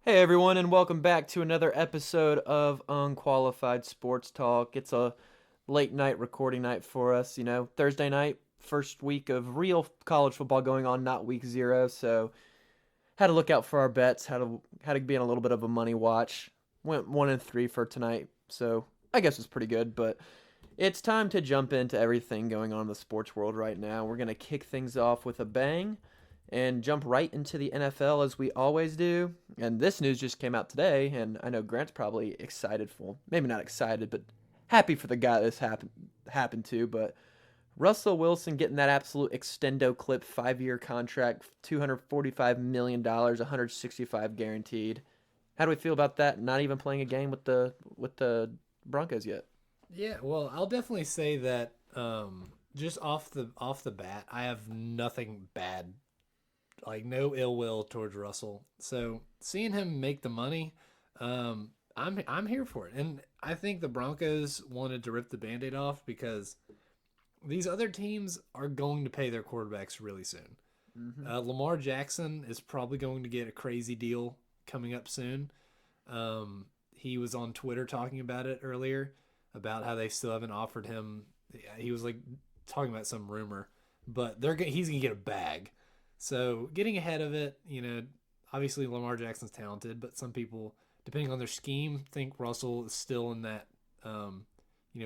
Hey everyone, and welcome back to another episode of Unqualified Sports Talk. It's a late night recording night for us, Thursday night, first week of real college football going on, not week 0. So had to look out for our bets, had to be in a little bit of a money watch. Went 1-3 for tonight, so I guess it's pretty good. But it's time to jump into everything going on in the sports world right now. We're gonna kick things off with a bang and jump right into the NFL as we always do. And this news just came out today, and I know Grant's probably excited for, maybe not excited, but happy for the guy this happened to. But Russell Wilson getting that absolute extendo clip 5-year contract, $245 million, 165 guaranteed. How do we feel about that? Not even playing a game with the Broncos yet. Yeah, well, I'll definitely say that just off the bat, I have nothing bad, like no ill will towards Russell. So seeing him make the money, I'm here for it, and I think the Broncos wanted to rip the Band-Aid off because these other teams are going to pay their quarterbacks really soon. Mm-hmm. Lamar Jackson is probably going to get a crazy deal coming up soon. He was on Twitter talking about it earlier about how they still haven't offered him. He was like talking about some rumor, but he's gonna get a bag. So getting ahead of it, obviously Lamar Jackson's talented, but some people, depending on their scheme, think Russell is still in that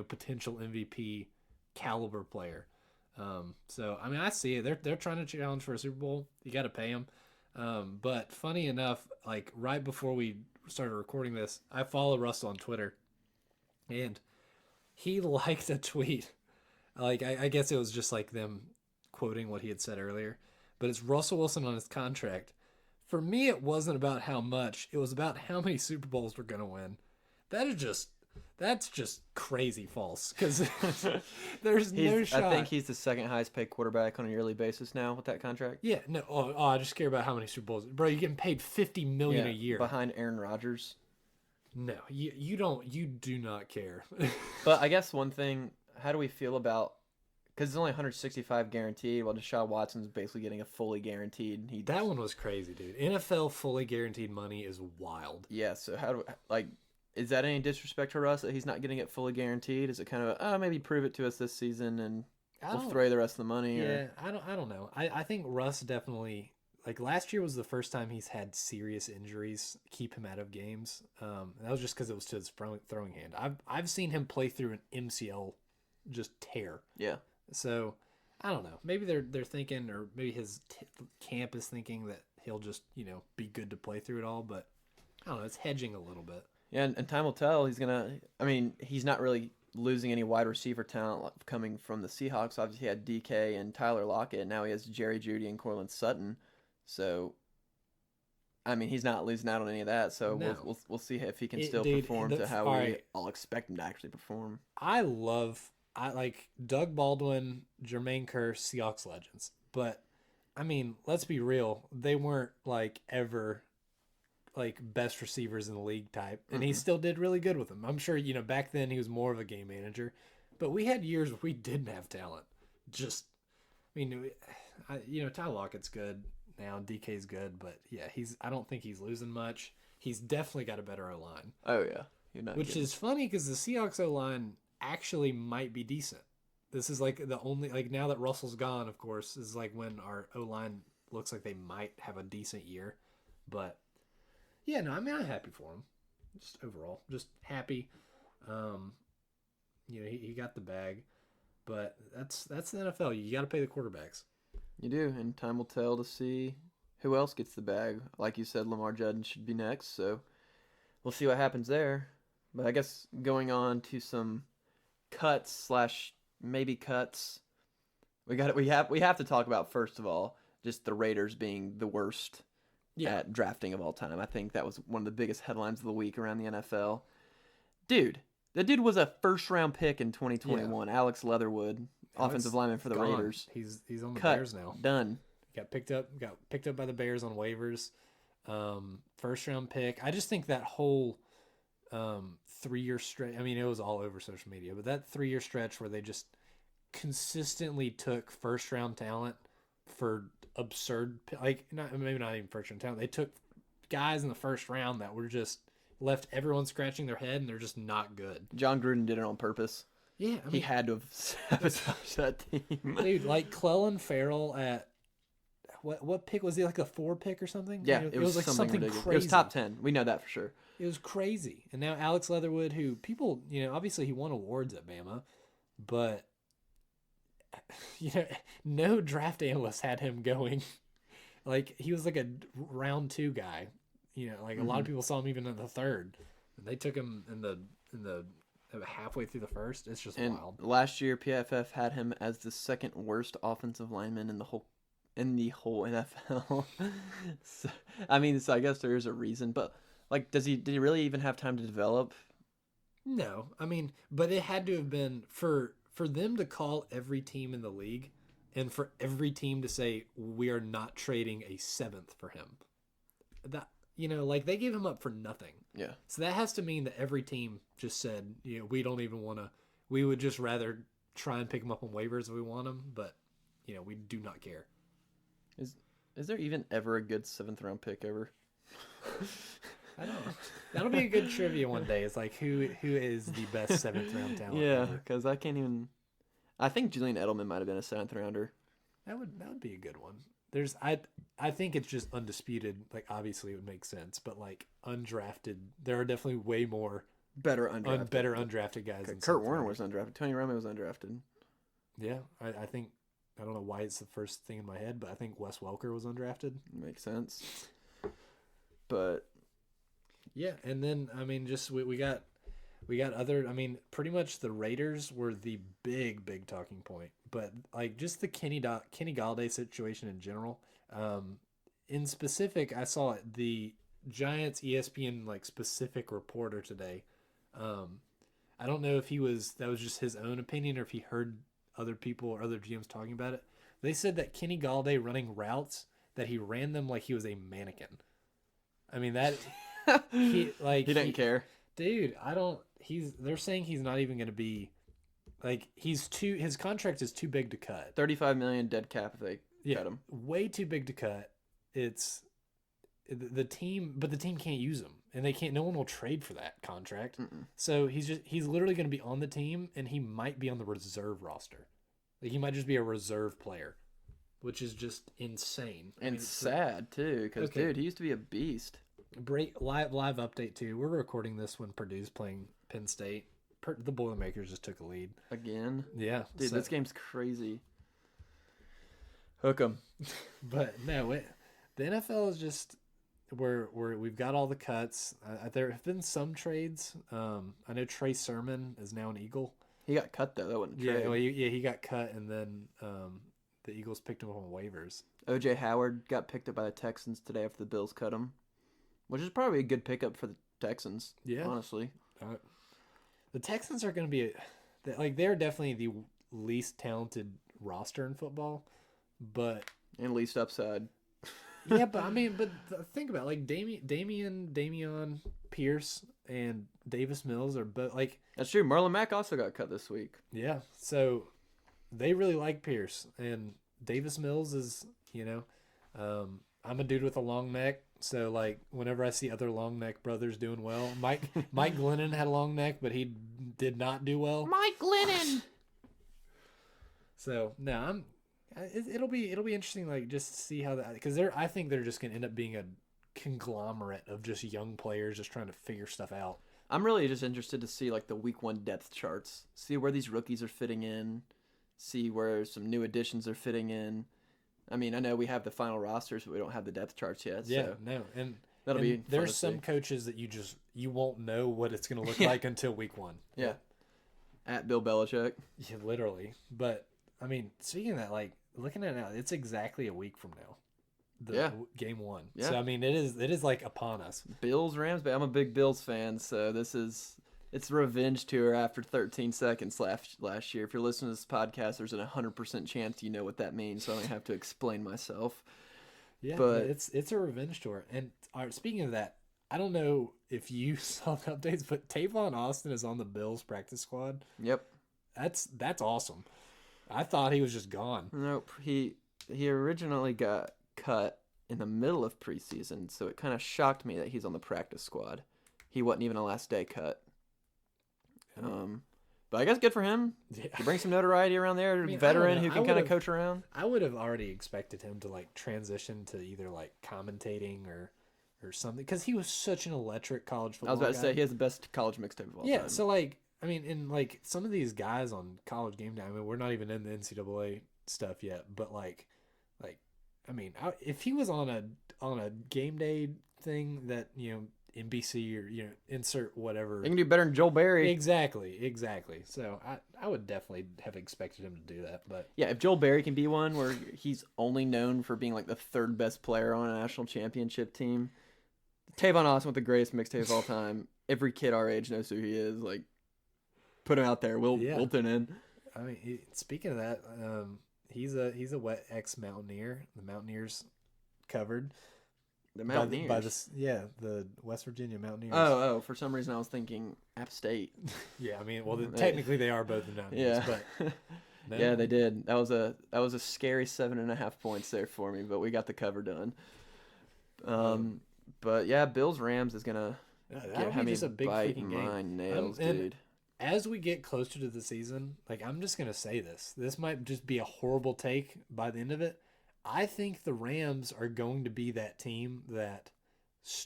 potential MVP caliber player. So I mean, I see it. They're trying to challenge for a Super Bowl. You got to pay them. But funny enough, like right before we started recording this, I follow Russell on Twitter, and he liked a tweet. Like I guess it was just like them quoting what he had said earlier, but it's Russell Wilson on his contract. For me, it wasn't about how much; it was about how many Super Bowls we're gonna win. That is just that's just crazy false because there's no I think shot. he's the second highest paid quarterback on a yearly basis now with that contract. Yeah, no. I just care about how many Super Bowls, bro. You're getting paid $50 million Yeah, a year. behind Aaron Rodgers. No, you don't. You do not care. But I guess one thing, how do we feel about, because it's only 165 guaranteed, while Deshaun Watson's basically getting a fully guaranteed. That one was crazy, dude. NFL fully guaranteed money is wild. Yeah. So is that any disrespect to Russ that he's not getting it fully guaranteed? Is it kind of maybe prove it to us this season and I we'll don't. throw you the rest of the money? Yeah, Or I don't know. I think Russ definitely, like last year was the first time he's had serious injuries keep him out of games. That was just because it was to his throwing hand. I've seen him play through an MCL just tear. yeah, So I don't know. Maybe they're thinking, or maybe his camp is thinking that he'll just be good to play through it all. But I don't know. It's hedging a little bit. yeah, and time will tell. He's gonna. I mean, he's not really losing any wide receiver talent coming from the Seahawks. Obviously, he had DK and Tyler Lockett. Now he has Jerry Jeudy and Cortland Sutton. So I mean, he's not losing out on any of that. So we'll No, we'll, we'll see if he can still dude. perform to how All we right. all expect him to actually perform. I like Doug Baldwin, Jermaine Kearse, Seahawks legends. But I mean, let's be real. They weren't like ever like best receivers in the league type, and he Mm-mm. still did really good with them. I'm sure back then he was more of a game manager, but we had years where we didn't have talent. Just I mean, Tyler Lockett's good now, DK's good, but yeah, I don't think he's losing much. He's definitely got a better O line, Oh yeah, you're not which kidding. is funny because the Seahawks O line actually might be decent. This is like the only like now that Russell's gone, of course, is like when our O line looks like they might have a decent year, but yeah, no, I mean I'm happy for him. Just overall, just happy. Um, he got the bag, but that's the NFL. You got to pay the quarterbacks. You do, and time will tell to see who else gets the bag. Like you said, Lamar Judge should be next, so we'll see what happens there. But I guess going on to some cuts slash maybe cuts. We have to talk about first of all just the Raiders being the worst Yeah, at drafting of all time. I think that was one of the biggest headlines of the week around the NFL. Dude, the dude was a first round pick in yeah. 2021. Alex Leatherwood, offensive Alex lineman for the gone. Raiders. He's on the Cut, Bears now. done. Got picked up by the Bears on waivers. First round pick. I just think that whole 3 year stretch. I mean, it was all over social media, but that 3 year stretch where they just consistently took first round talent for absurd, like not maybe not even first round talent. They took guys in the first round that were just left everyone scratching their head, and they're just not good. John Gruden did it on purpose. Yeah, He had to have sabotaged that team. Dude, like Clellan Ferrell at what pick was he, like a 4 pick or something? Yeah, it was like something ridiculous. crazy. It was top 10. We know that for sure. It was crazy. And now Alex Leatherwood, who people, obviously he won awards at Bama, but no draft analyst had him going. Like he was like a round 2 guy. Like a lot of people saw him even in the 3rd. And they took him in the halfway through the 1st. It's just wild. Last year PFF had him as the 2nd worst offensive lineman in the whole NFL. So I guess there is a reason, but like did he really even have time to develop? No. But it had to have been for them to call every team in the league and for every team to say we are not trading a 7th for him. That like they gave him up for nothing. Yeah. So that has to mean that every team just said, we don't even want to. We would just rather try and pick him up on waivers if we want him, but we do not care. Is there even ever a good 7th round pick ever? I don't know. That'll be a good trivia one day. It's like who is the best 7th round talent? Yeah, because I can't even. I think Julian Edelman might have been a 7th rounder. That would be a good one. I think it's just undisputed. Like obviously it would make sense, but like undrafted, there are definitely way more better undrafted guys. Okay, Kurt Warner was undrafted. Tony Romo was undrafted. Yeah, I think. I don't know why it's the first thing in my head, but I think Wes Welker was undrafted. Makes sense. But yeah, and then just we got other. Pretty much the Raiders were the big talking point, but like just the Kenny Galladay situation in general. In specific, I saw the Giants ESPN like specific reporter today. I don't know if that was just his own opinion or if he heard other people or other GMs talking about it. They said that Kenny Galladay running routes, that he ran them like he was a mannequin. That he didn't care. Dude, they're saying he's not even going to be like his contract is too big to cut. $35 million dead cap if they cut him. Way too big to cut. It's the team, but the team can't use him, and no one will trade for that contract. Mm-mm. So he's literally going to be on the team, and he might be on the reserve roster. Like he might just be a reserve player, which is just insane. And sad too, because dude, he used to be a beast. Live update too. We're recording this when Purdue's playing Penn State. The Boilermakers just took a lead again. Yeah, dude, this game's crazy. Hook 'em. But no, the NFL is just we've got all the cuts. There have been some trades. I know Trey Sermon is now an Eagle. He got cut though. That wasn't a trade. Yeah, well, he got cut, and then the Eagles picked him up on waivers. O.J. Howard got picked up by the Texans today after the Bills cut him, which is probably a good pickup for the Texans. Yeah, honestly. The Texans are going to be they're definitely the least talented roster in football, but and least upside. Yeah, but think about it, like Damian Pierce and Davis Mills are both like. That's true. Marlon Mack also got cut this week. Yeah, so they really like Pierce, and Davis Mills is I'm a dude with a long neck, so like whenever I see other long neck brothers doing well, Mike Glennon had a long neck, but he did not do well. Mike Glennon. So no, it'll be interesting, like just to see how that, because I think they're just gonna end up being a conglomerate of just young players just trying to figure stuff out. I'm really just interested to see like the week 1 depth charts, see where these rookies are fitting in, see where some new additions are fitting in. I know we have the final rosters, but we don't have the depth charts yet. Yeah, so no, and that'll be fun there's to some see. coaches that you won't know what it's going to look like until week 1. Yeah, at Bill Belichick. Yeah, literally. But speaking of that, like looking at it now, it's exactly a week from now. Game 1. Yeah. So it is like upon us. Bills Rams, but I'm a big Bills fan, so it's revenge tour after 13 seconds last year. If you're listening to this podcast, there's a 100% chance you know what that means, so I don't have to explain myself. Yeah, but it's a revenge tour. And speaking of that, I don't know if you saw the updates, but Tavon Austin is on the Bills practice squad. Yep. That's awesome. I thought he was just gone. Nope. He originally got cut in the middle of preseason, so it kind of shocked me that he's on the practice squad. He wasn't even a last day cut. But I guess good for him. Yeah. He brings some notoriety around there. I mean, Veteran I who can kind of coach around. I would have already expected him to like transition to either like commentating or something, because he was such an electric college football I was about to guy. say he has the best college mixtape of all time. So like, I mean, and like some of these guys on College Game Day, I mean, we're not even in the NCAA stuff yet, but like, I mean, if he was on a game day thing that, you know, NBC or, you know, insert whatever. He can do better than Joel Berry. Exactly. So I would definitely have expected him to do that. But yeah, if Joel Berry can be one where he's only known for being like the third best player on a national championship team, Tavon Austin with the greatest mixtape of all time. Every kid our age knows who he is. Like, put him out there. We'll tune in. I mean, speaking of that, he's a wet ex-Mountaineer. The Mountaineers covered. The Mountaineers. By the West Virginia Mountaineers. Oh, for some reason I was thinking App State. Yeah, I mean, well, technically they are both the Mountaineers. Yeah. But no. Yeah, they did. That was a scary 7.5 points there for me, but we got the cover done. But yeah, Bills Rams is gonna have me just a big freaking game. My nails, and dude. As we get closer to the season, like, I'm just gonna say this. This might just be a horrible take by the end of it. I think the Rams are going to be that team that,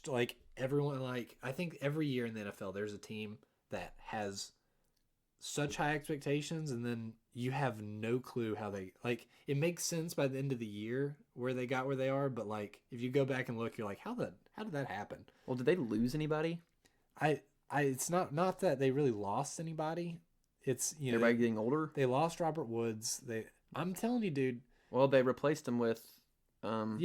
like, everyone, like, I think every year in the NFL there's a team that has such high expectations, and then you have no clue how they, like, it makes sense by the end of the year where they got where they are, but, like, if you go back and look, you're like, how did that happen? Well, did they lose anybody? It's not that they really lost anybody. It's, you know, everybody getting older. They lost Robert Woods. I'm telling you, dude. Well, they replaced him with Allen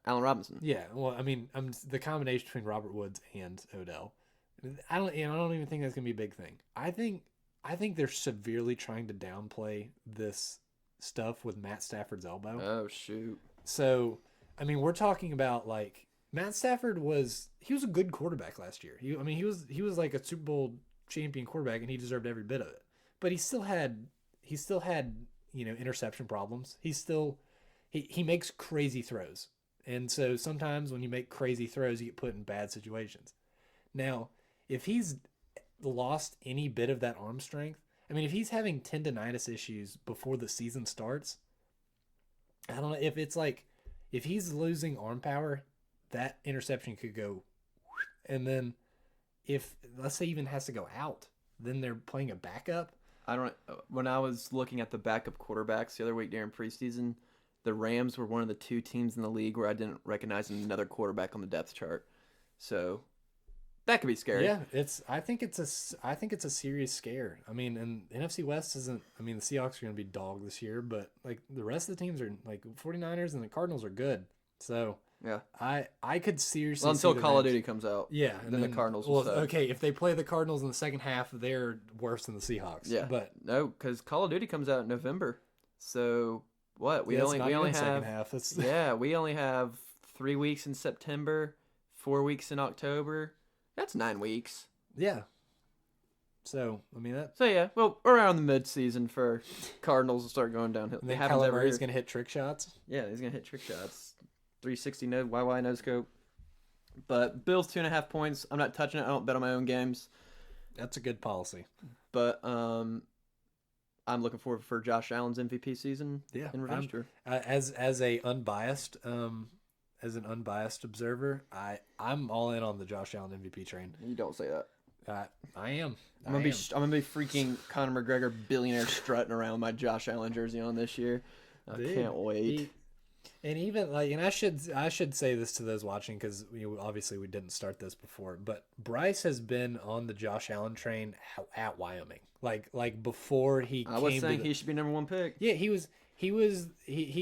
Robinson. Yeah, well, I mean, the combination between Robert Woods and Odell. I don't even think that's gonna be a big thing. I think they're severely trying to downplay this stuff with Matt Stafford's elbow. Oh shoot! So, I mean, we're talking about, like, Matt Stafford was a good quarterback last year. He was like a Super Bowl champion quarterback, and he deserved every bit of it. But he still had you know, interception problems. He makes crazy throws. And so sometimes when you make crazy throws, you get put in bad situations. Now, if he's lost any bit of that arm strength, I mean, if he's having tendonitis issues before the season starts, I don't know if it's like, if he's losing arm power, that interception could go. And then if, let's say, even has to go out, then they're playing a backup. When I was looking at the backup quarterbacks the other week during preseason, the Rams were one of the two teams in the league where I didn't recognize another quarterback on the depth chart. So that could be scary. Yeah, I think it's a serious scare. I mean, and NFC West isn't, I mean, the Seahawks are going to be dog this year, but, like, the rest of the teams are, like, 49ers and the Cardinals are good. So yeah, I could seriously until Call of Duty comes out. Yeah, and then the Cardinals will suck. Okay, if they play the Cardinals in the second half, they're worse than the Seahawks. Yeah, but no, because Call of Duty comes out in November. So what? We only have second half. we only have 3 weeks in September, 4 weeks in October. That's 9 weeks. Yeah. So I mean that. So yeah, well, around the mid-season for Cardinals to start going downhill. And then Kyler Murray's gonna hit trick shots. Yeah, he's gonna hit trick shots. 360 YY no scope. But Bills 2.5 points. I'm not touching it. I don't bet on my own games. That's a good policy. But I'm looking forward for Josh Allen's MVP season. Yeah, in revenge tour. As an unbiased observer, I'm all in on the Josh Allen MVP train. You don't say that. I am. I'm gonna be freaking Conor McGregor billionaire strutting around with my Josh Allen jersey on this year. I can't wait. And even, like, and I should say this to those watching, because, you know, obviously we didn't start this before, but Bryce has been on the Josh Allen train at Wyoming, like before he came. I was saying he should be #1 pick. Yeah, he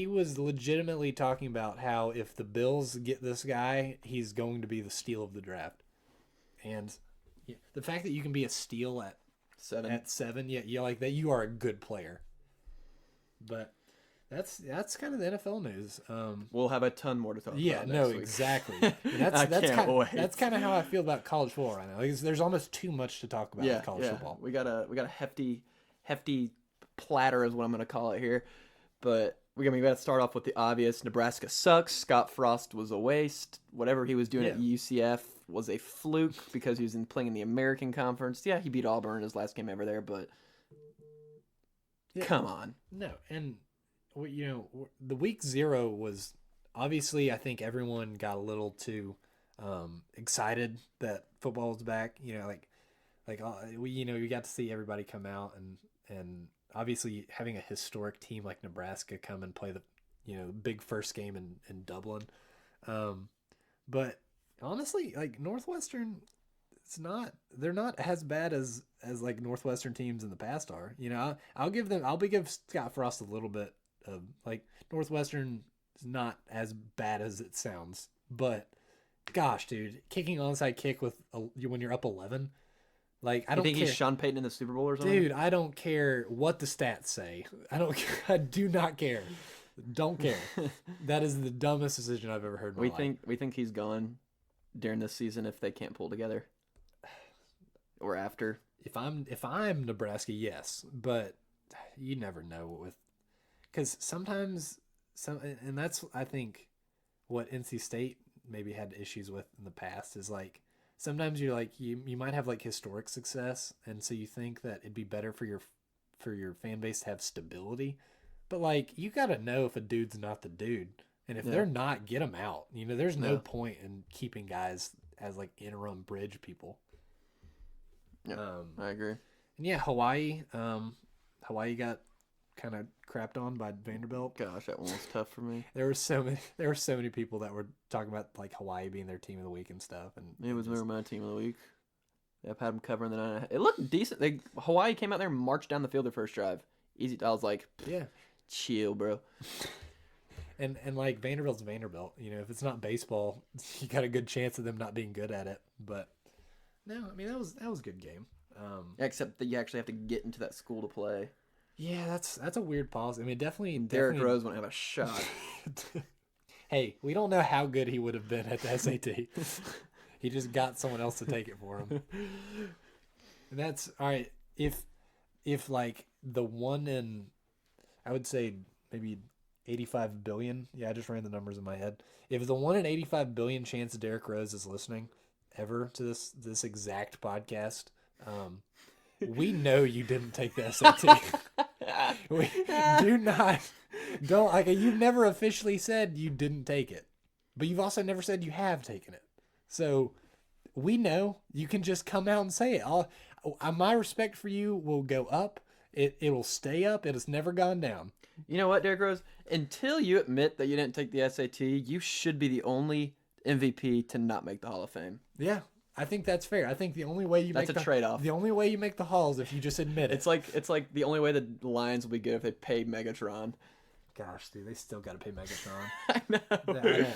was legitimately talking about how if the Bills get this guy, he's going to be the steal of the draft. And the fact that you can be a steal at 7, yeah, like that, you are a good player. But that's kind of the NFL news. We'll have a ton more to talk about. Yeah, no, week. Exactly. That's kind of how I feel about college football right now. Like, there's almost too much to talk about with college football. We got a hefty platter is what I'm going to call it here. But we got to start off with the obvious. Nebraska sucks. Scott Frost was a waste. Whatever he was doing at UCF was a fluke because he was playing in the American Conference. Yeah, he beat Auburn in his last game ever there, but come on. No, and the week 0 was obviously, I think everyone got a little too excited that football was back. You got to see everybody come out and obviously having a historic team like Nebraska come and play the big first game in Dublin. But honestly, like Northwestern, they're not as bad as like Northwestern teams in the past are. I'll give Scott Frost a little bit of, like, Northwestern is not as bad as it sounds, but gosh, dude, kicking onside kick when you're up 11. Like, I don't think he's Sean Payton in the Super Bowl or something? Dude, I don't care what the stats say. I don't care. I do not care. Don't care. That is the dumbest decision I've ever heard in my life. We think he's gone during this season if they can't pull together. Or after. If I'm Nebraska, yes, but you never know because sometimes and that's, I think, what NC State maybe had issues with in the past is, like, sometimes you're like you might have like historic success, and so you think that it'd be better for your fan base to have stability, but like you got to know if a dude's not the dude, and if they're not, get them out. There's no point in keeping guys as like interim bridge people. Yeah, I agree. And yeah, Hawaii got kind of crapped on by Vanderbilt. Gosh, that one was tough for me. There were so many people that were talking about like Hawaii being their team of the week and stuff, and it was never my team of the week. I've had them covering the 9.5. It looked decent. Hawaii came out there and marched down the field their first drive. Easy. I was like, yeah, chill, bro. And like Vanderbilt's Vanderbilt. If it's not baseball, you got a good chance of them not being good at it. But no, I mean that was a good game. Except that you actually have to get into that school to play. Yeah, that's a weird policy. I mean, definitely Derrick Rose won't have a shot. Hey, we don't know how good he would have been at the SAT. He just got someone else to take it for him. And that's all right. If like the one in, I would say maybe 85 billion. Yeah, I just ran the numbers in my head. If the 1 in 85 billion chance Derrick Rose is listening ever to this exact podcast, we know you didn't take the SAT. We don't like it. You've never officially said you didn't take it, but you've also never said you have taken it. So we know you can just come out and say it. My respect for you will go up. It will stay up. It has never gone down. You know what, Derrick Rose? Until you admit that you didn't take the SAT, you should be the only MVP to not make the Hall of Fame. Yeah. I think that's fair. I think the only way you make a trade-off. The only way you make the Hall is if you just admit it. It's like the only way the Lions will be good if they pay Megatron. Gosh, dude, they still got to pay Megatron. I know.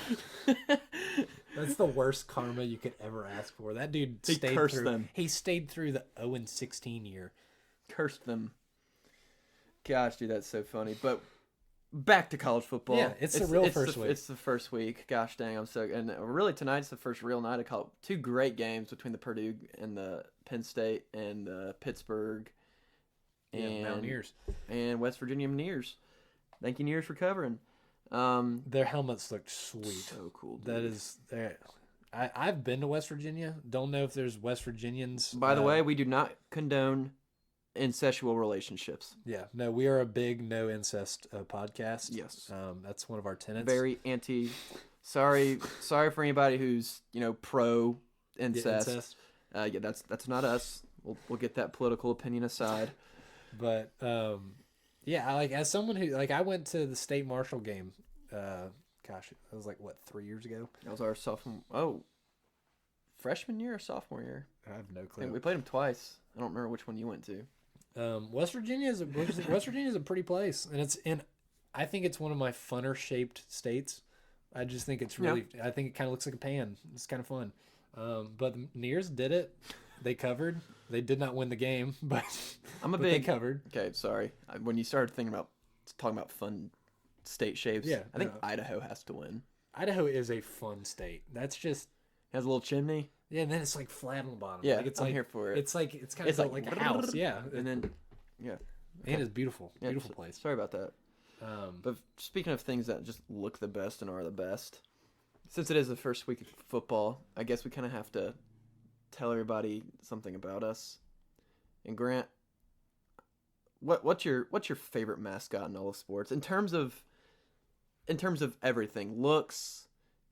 That's the worst karma you could ever ask for. That dude stayed through them. He stayed through the 0-16 year. Cursed them. Gosh, dude, that's so funny. But back to college football. Yeah, it's the real first week. It's the first week. Gosh dang, I'm so... And really, tonight's the first real night of college. 2 great games between the Purdue and the Penn State and Pittsburgh and Mountaineers. And West Virginia Mountaineers. Thank you, Mountaineers, for covering. Their helmets look sweet. So cool, dude. That is... I've been to West Virginia. Don't know if there's West Virginians. By the way, we do not condone incestual relationships. Yeah, no, we are a big no incest podcast. Yes, that's one of our tenets. Very anti. Sorry for anybody who's pro incest. Yeah, that's not us. We'll get that political opinion aside. But yeah, like as someone who I went to the state marshal game. Gosh, it was like what 3 years ago. That was our freshman year or sophomore year. I have no clue. We played them twice. I don't remember which one you went to. West Virginia is a pretty place, and I think it's one of my funner shaped states. I just think it's really. Yeah. I think it kind of looks like a pan. It's kind of fun. But the Nears did it. They covered. They did not win the game, but they covered. Okay, sorry. When you started talking about fun state shapes, yeah, I think Idaho has to win. Idaho is a fun state. That's just has a little chimney. Yeah, and then it's like flat on the bottom. Yeah, I'm here for it. It's kind of like a house. Yeah, and then and it's beautiful. Beautiful place. Sorry about that. But speaking of things that just look the best and are the best, since it is the first week of football, I guess we kind of have to tell everybody something about us. And Grant, what's your favorite mascot in all of sports in terms of everything, looks,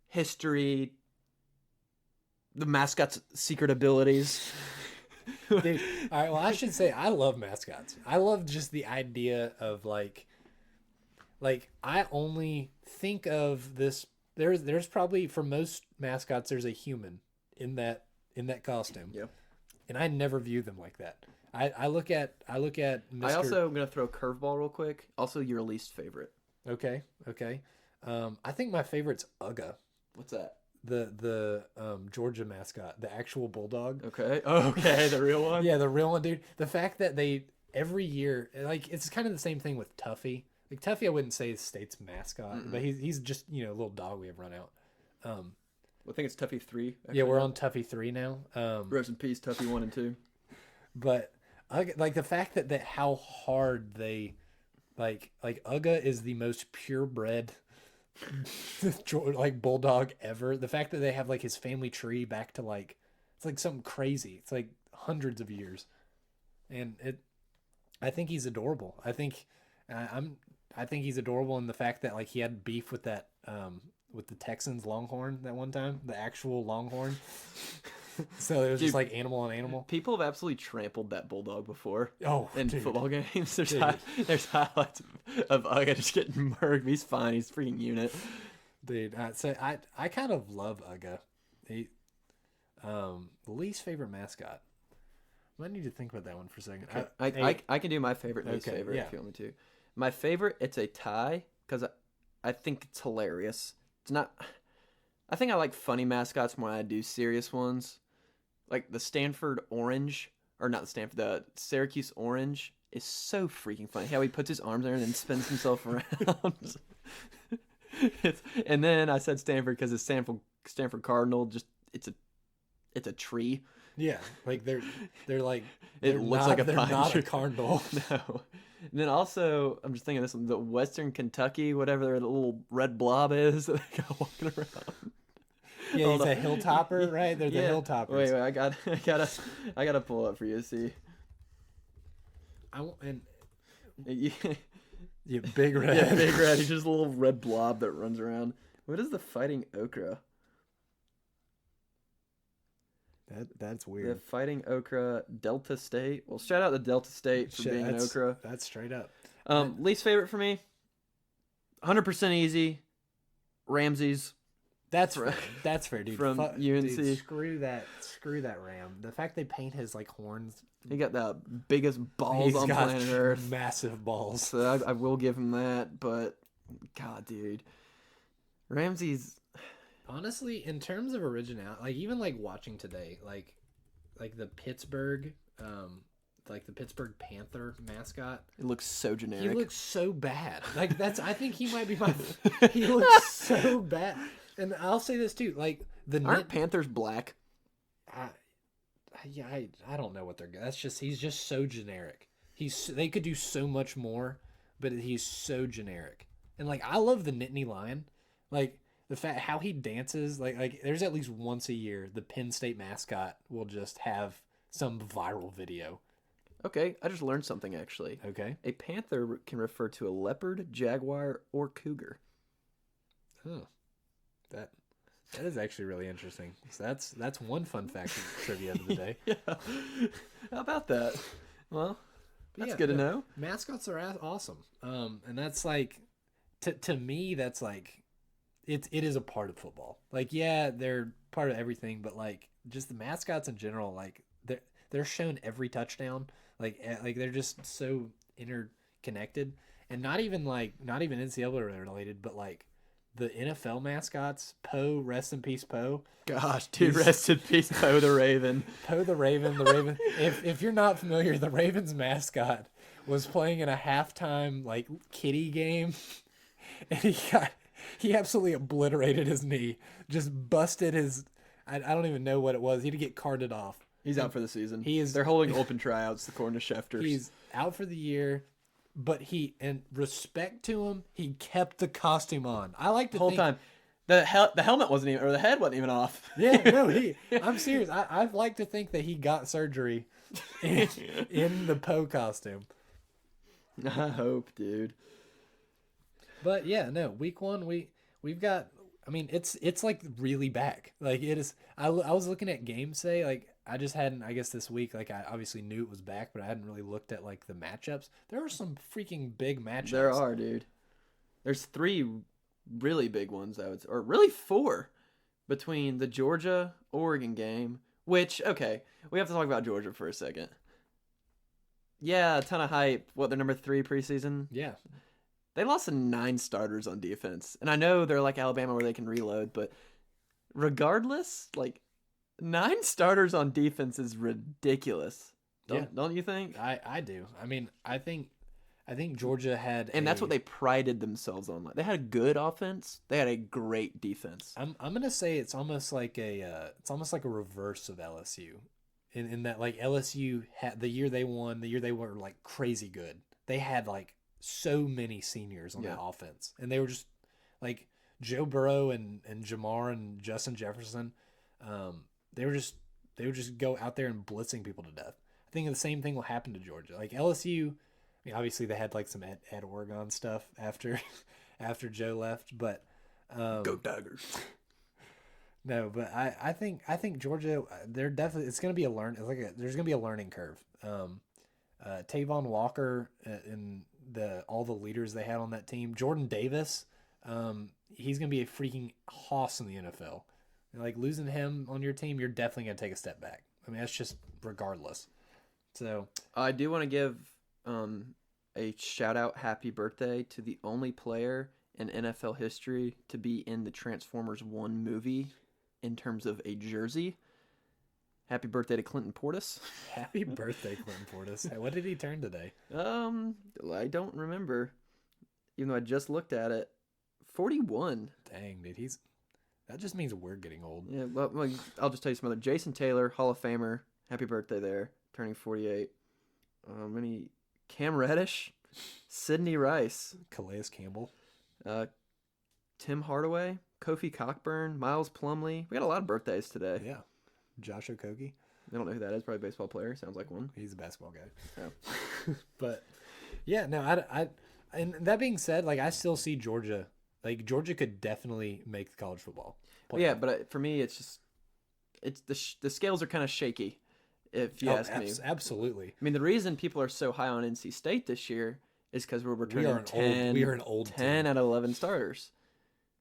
history, the mascot's secret abilities? Dude, all right, well, I should say I love mascots. I love just the idea of like I only think of this. There's probably for most mascots there's a human in that costume. Yep. And I never view them like that. I look at Mr. I also am gonna throw a curveball real quick. Also, your least favorite. Okay. I think my favorite's Uga, What's that? the Georgia mascot, the actual bulldog. Okay. Oh, okay, the real one. Yeah, the real one, dude. The fact that they every year, like, it's kind of the same thing with Tuffy. Like Tuffy, I wouldn't say is state's mascot, but he's just a little dog we have run out. I think it's Tuffy 3. Yeah, we're on Tuffy 3 now. Rest in peace, Tuffy 1 and 2. But like the fact that how hard they like Uga is the most purebred like bulldog ever. The fact that they have like his family tree back to like it's like something crazy. It's like hundreds of years, and I think he's adorable. I think he's adorable in the fact that like he had beef with that with the Texans Longhorn that one time, the actual Longhorn. So it was just like animal on animal. People have absolutely trampled that bulldog before. Oh, in dude. football games, there's highlights of Uga just getting murked. He's fine. He's a freaking unit. Dude, so I kind of love Uga. He, least favorite mascot. I might need to think about that one for a second. Okay. I can do my favorite and least favorite if you want me to. My favorite, it's a tie because I think it's hilarious. It's not. I think I like funny mascots more than I do serious ones. Like the Stanford Orange, or not the Stanford, the Syracuse Orange is so freaking funny. How he puts his arms there and then spins himself around. And then I said Stanford because it's Stanford Cardinal. Just it's a tree. Yeah, like they're like it looks like a they're pine not tree. a cardinal. No. And then also, I'm just thinking of this one, the Western Kentucky, whatever their little red blob is that they got walking around. Yeah, he's a hilltopper, right? They're the hilltoppers. Wait, I gotta pull up for you to see. Yeah, Big Red. Yeah, Big Red. He's just a little red blob that runs around. What is the Fighting Okra? That's weird. The Fighting Okra, Delta State. Well, shout out to Delta State for being an okra. That's straight up. Least favorite for me, 100% easy. Ramses. That's fair, dude. From UNC. Dude, screw that Ram. The fact they paint his like horns. He got the biggest balls on planet Earth. Massive balls. So I will give him that, but God, dude, Ramses. Honestly, in terms of originality, like even like watching today, like the Pittsburgh, like the Pittsburgh Panther mascot. It looks so generic. He looks so bad. Like I think he might be my. He looks so bad. And I'll say this too, like aren't Panthers black? I don't know what they're. He's just so generic. They could do so much more, but he's so generic. And like I love the Nittany Lion, like the fact how he dances. Like there's at least once a year the Penn State mascot will just have some viral video. Okay, I just learned something actually. Okay, a panther can refer to a leopard, jaguar, or cougar. Oh. That is actually really interesting. So that's one fun fact of trivia of the day. Yeah. How about that? Well, that's good to know. Mascots are awesome. And that's like to me that's like it is a part of football. Like yeah, they're part of everything, but like just the mascots in general, like they're shown every touchdown. Like they're just so interconnected, and not even NCAA related, but like the NFL mascots, Poe, rest in peace, Poe. Gosh, dude, rest in peace, Poe the Raven. Poe the Raven, the Raven. If you're not familiar, the Ravens mascot was playing in a halftime like kiddie game, and he absolutely obliterated his knee, just busted his. I don't even know what it was. He had to get carted off. He's out for the season. They're holding open tryouts according to Schefter. He's out for the year. but and respect to him, he kept the costume on. I like to The whole think, time. The helmet wasn't even, or the head wasn't even off. yeah, no, I'm serious. I'd like to think that he got surgery in the Poe costume. I hope, dude. But yeah, no, week one we've got. I mean, it's like really back. Like it is. I was looking at game say, like I just hadn't. I guess this week, like I obviously knew it was back, but I hadn't really looked at like the matchups. There are some freaking big matchups. There are, dude. There's 3 really big ones, I would say, or really 4 between the Georgia-Oregon game, which, okay, we have to talk about Georgia for a second. Yeah, a ton of hype. What, they're number 3 preseason? Yeah. They lost to 9 starters on defense. And I know they're like Alabama where they can reload, but regardless, like 9 starters on defense is ridiculous. Don't you think? I do. I mean, I think Georgia had, and that's what they prided themselves on. Like they had a good offense, they had a great defense. I'm gonna say it's almost like a reverse of LSU, in that like LSU had the year they won, the year they were like crazy good. They had like so many seniors on that offense, and they were just like Joe Burrow and Jamar and Justin Jefferson. They would just go out there and blitzing people to death. I think the same thing will happen to Georgia. Like LSU. I mean, obviously they had like some Ed Oregon stuff after Joe left, but Go Tigers. No, but I think Georgia, they're definitely, it's gonna be there's gonna be a learning curve. Tavon Walker and all the leaders they had on that team, Jordan Davis, he's gonna be a freaking hoss in the NFL. Like losing him on your team, you're definitely gonna take a step back. I mean, that's just regardless. So I do want to give a shout out happy birthday to the only player in NFL history to be in the Transformers 1 movie in terms of a jersey. Happy birthday to Clinton Portis. Happy birthday, Clinton Portis. Hey, what did he turn today? I don't remember, even though I just looked at it. 41. Dang, dude, that just means we're getting old. Yeah, well, I'll just tell you some other. Jason Taylor, Hall of Famer. Happy birthday there, turning 48. Cam Reddish, Sidney Rice, Calais Campbell, Tim Hardaway, Kofi Cockburn, Miles Plumlee. We got a lot of birthdays today. Yeah. Josh Okogie. I don't know who that is. Probably a baseball player. Sounds like one. He's a basketball guy. Oh. But yeah, no, I and that being said, like I still see Georgia. Like Georgia could definitely make the college football playoff. Yeah, but for me, it's the scales are kind of shaky. If you ask me. Absolutely. I mean, the reason people are so high on NC State this year is because we're returning 10 out of 11 starters.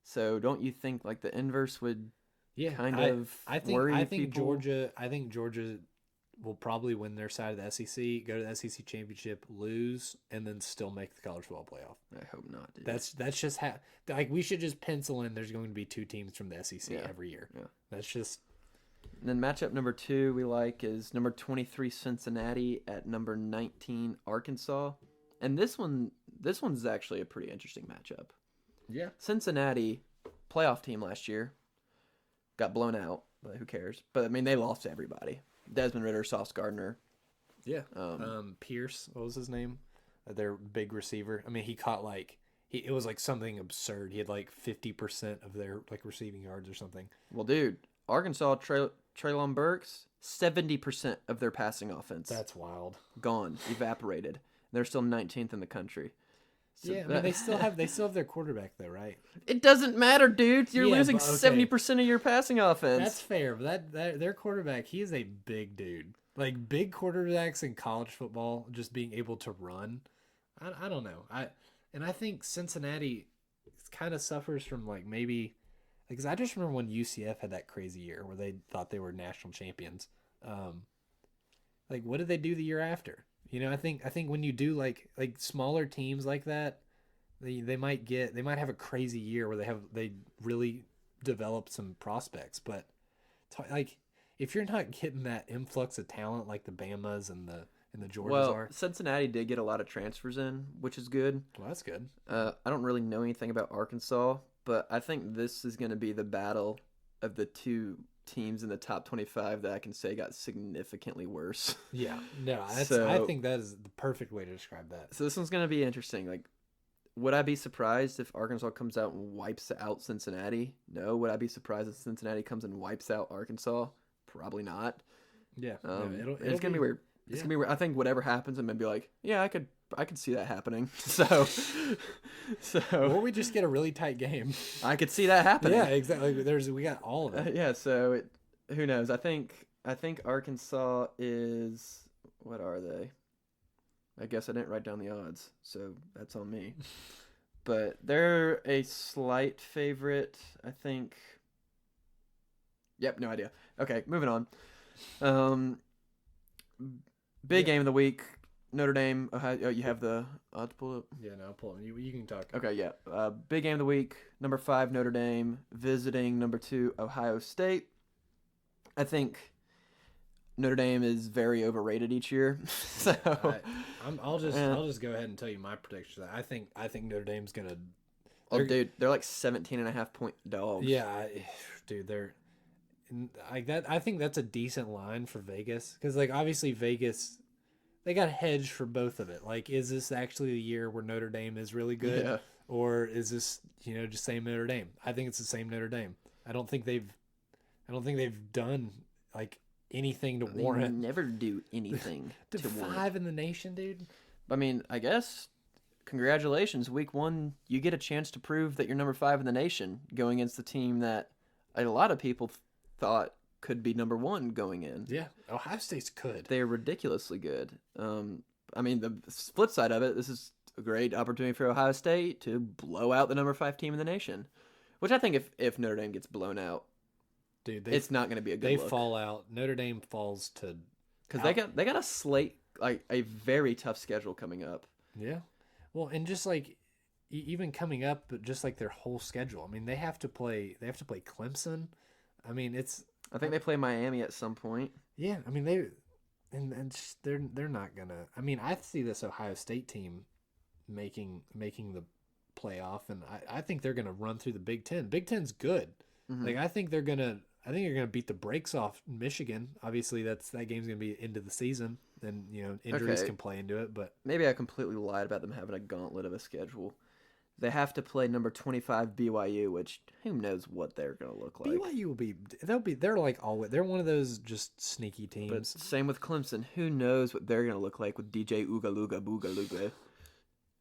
So don't you think like the inverse would worry people? I think Georgia will probably win their side of the SEC, go to the SEC championship, lose, and then still make the college football playoff. I hope not, dude. That's just like we should just pencil in there's going to be 2 teams from the SEC every year. Yeah. That's just. And then matchup number 2 we like is number 23 Cincinnati at number 19 Arkansas. And this one's actually a pretty interesting matchup. Yeah. Cincinnati, playoff team last year, got blown out, but who cares? But I mean, they lost to everybody. Desmond Ridder, Sauce Gardner. Yeah. Pierce, what was his name? Their big receiver. I mean, he caught it was like something absurd. He had like 50% of their like receiving yards or something. Well, dude, Arkansas, Treylon Burks, 70% of their passing offense. That's wild. Gone, evaporated. They're still 19th in the country. So yeah, I mean, they still have their quarterback though, right? It doesn't matter, dude. You're losing 70% of your passing offense. That's fair, but that their quarterback, he is a big dude. Like big quarterbacks in college football, just being able to run. I don't know. I think Cincinnati kind of suffers from like maybe because I just remember when UCF had that crazy year where they thought they were national champions. Like what did they do the year after? You know, I think when you do like smaller teams like that, they might have a crazy year where they really develop some prospects. But like if you're not getting that influx of talent like the Bamas and the Georgias are. Cincinnati did get a lot of transfers in, which is good. Well, that's good. I don't really know anything about Arkansas, but I think this is going to be the battle of the two teams in the top 25 that I can say got significantly worse. Yeah, no, I So- think that is the perfect way to describe that. So this one's going to be interesting. Like, would I be surprised if Arkansas comes out and wipes out Cincinnati? No. Would I be surprised if Cincinnati comes and wipes out Arkansas? Probably not. Yeah, It's gonna be weird. It's gonna be weird. I think whatever happens, I'm gonna be like, yeah, I could see that happening. So, Or we just get a really tight game. I could see that happening. Yeah, exactly. We got all of it. Yeah. So who knows? I think Arkansas is, what are they? I guess I didn't write down the odds, so that's on me. But they're a slight favorite, I think. Yep, no idea. Okay, moving on. Big game of the week. Notre Dame. Ohio, oh, you have the odds pulled up? Yeah, no, pull it. You can talk. Okay, yeah. Big game of the week. Number 5 Notre Dame visiting number 2 Ohio State. I think Notre Dame is very overrated each year. So I'll just go ahead and tell you my prediction. I think Notre Dame's gonna. dude, they're like 17.5-point dogs. Yeah, dude, they're like that. I think that's a decent line for Vegas because, like, obviously Vegas, they got hedged for both of it. Like, is this actually the year where Notre Dame is really good, Yeah. or is this just same Notre Dame? I think it's the same Notre Dame. I don't think they've done like anything to They warrant never do anything to to warrant. 5 in the nation, dude. I mean, I guess congratulations, week 1, you get a chance to prove that you're number 5 in the nation going against the team that a lot of people thought could be number 1 going in. Yeah, Ohio State's good. They're ridiculously good. I mean, the flip side of it, this is a great opportunity for Ohio State to blow out the number 5 team in the nation, which I think if Notre Dame gets blown out, Dude, it's not going to be a good they look. fall out. Notre Dame falls to Because they got a slate, like a very tough schedule coming up. yeah. Well, and just like even coming up, but just like their whole schedule. I mean, they have to play Clemson. I mean, I think they play Miami at some point. yeah. I mean, they're not gonna. I mean, I see this Ohio State team making the playoff, and I think they're gonna run through the Big Ten. Big Ten's good. Mhm. Like I think they're gonna beat the brakes off Michigan. Obviously, that game's gonna be into the season, and injuries Okay. can play into it. But Maybe I completely lied about them having a gauntlet of a schedule. They have to play number 25 BYU, which who knows what they're going to look like. BYU will be. They're like always. They're one of those just sneaky But teams. same with Clemson. Who knows what they're going to look like with DJ Ugaluga Boogaluga.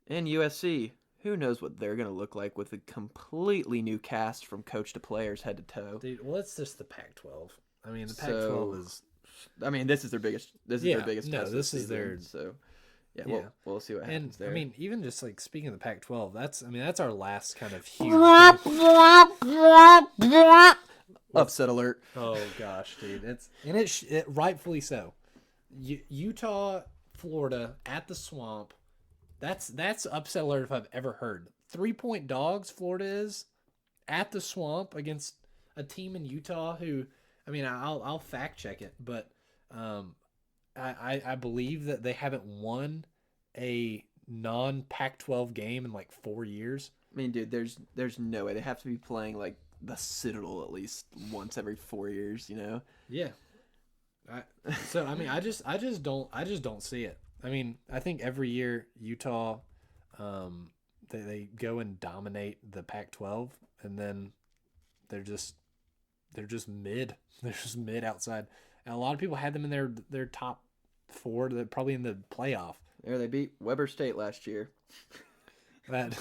And USC. Who knows what they're going to look like with a completely new cast from coach to players head to toe. Dude, well, it's just the Pac-12. I mean, the So, Pac-12 is. I mean, this is their biggest. This is Yeah, their biggest. no, test of this the is season, their- So, yeah, Yeah. we'll see what And happens there. I mean, even just like speaking of the Pac-12, that's our last kind of huge. Upset alert. Oh gosh, dude, it rightfully so. Utah, Florida at the Swamp. That's upset alert if I've ever heard. 3-point dogs. Florida is at the Swamp against a team in Utah who, I mean, I'll fact check it, but I believe that they haven't won a non-Pac-12 game in like 4 years. I mean, dude, there's no way they have to be playing like the Citadel at least once every 4 years. Yeah. So I mean, I just don't see it. I mean, I think every year Utah, they go and dominate the Pac-12, and then they're just mid. They're just mid outside. And a lot of people had them in their top 4. They're probably in the playoff. There, they beat Weber State last year. That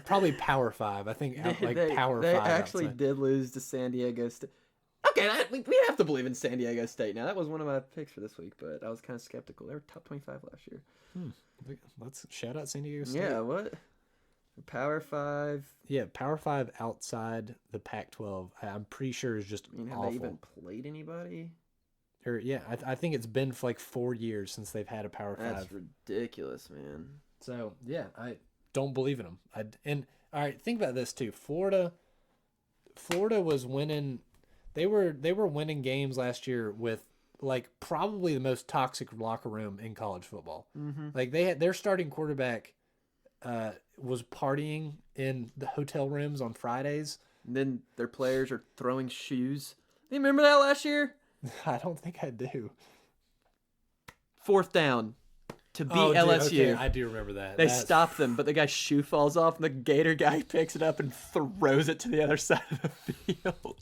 probably Power 5. I think Power 5. They actually outside. did lose to San Diego State. Okay, we have to believe in San Diego State now. That was one of my picks for this week, but I was kind of skeptical. They were top 25 last year. Let's shout out San Diego State. Yeah, what? Power 5. Yeah, Power 5 outside the Pac-12. I'm pretty sure is just I mean, have awful. they even played anybody? Or yeah, I think it's been for like 4 years since they've had a Power 5. That's ridiculous, man. So yeah, I don't believe in them. And all right, think about this too. Florida was winning. They were winning games last year with like probably the most toxic locker room in college football. Mm-hmm. Like their starting quarterback was partying in the hotel rooms on Fridays. And then their players are throwing shoes. You remember that last year? I don't think I do. 4th down to beat Dude, LSU. okay, I do remember that. They stopped them, but the guy's shoe falls off, and the Gator guy picks it up and throws it to the other side of the field.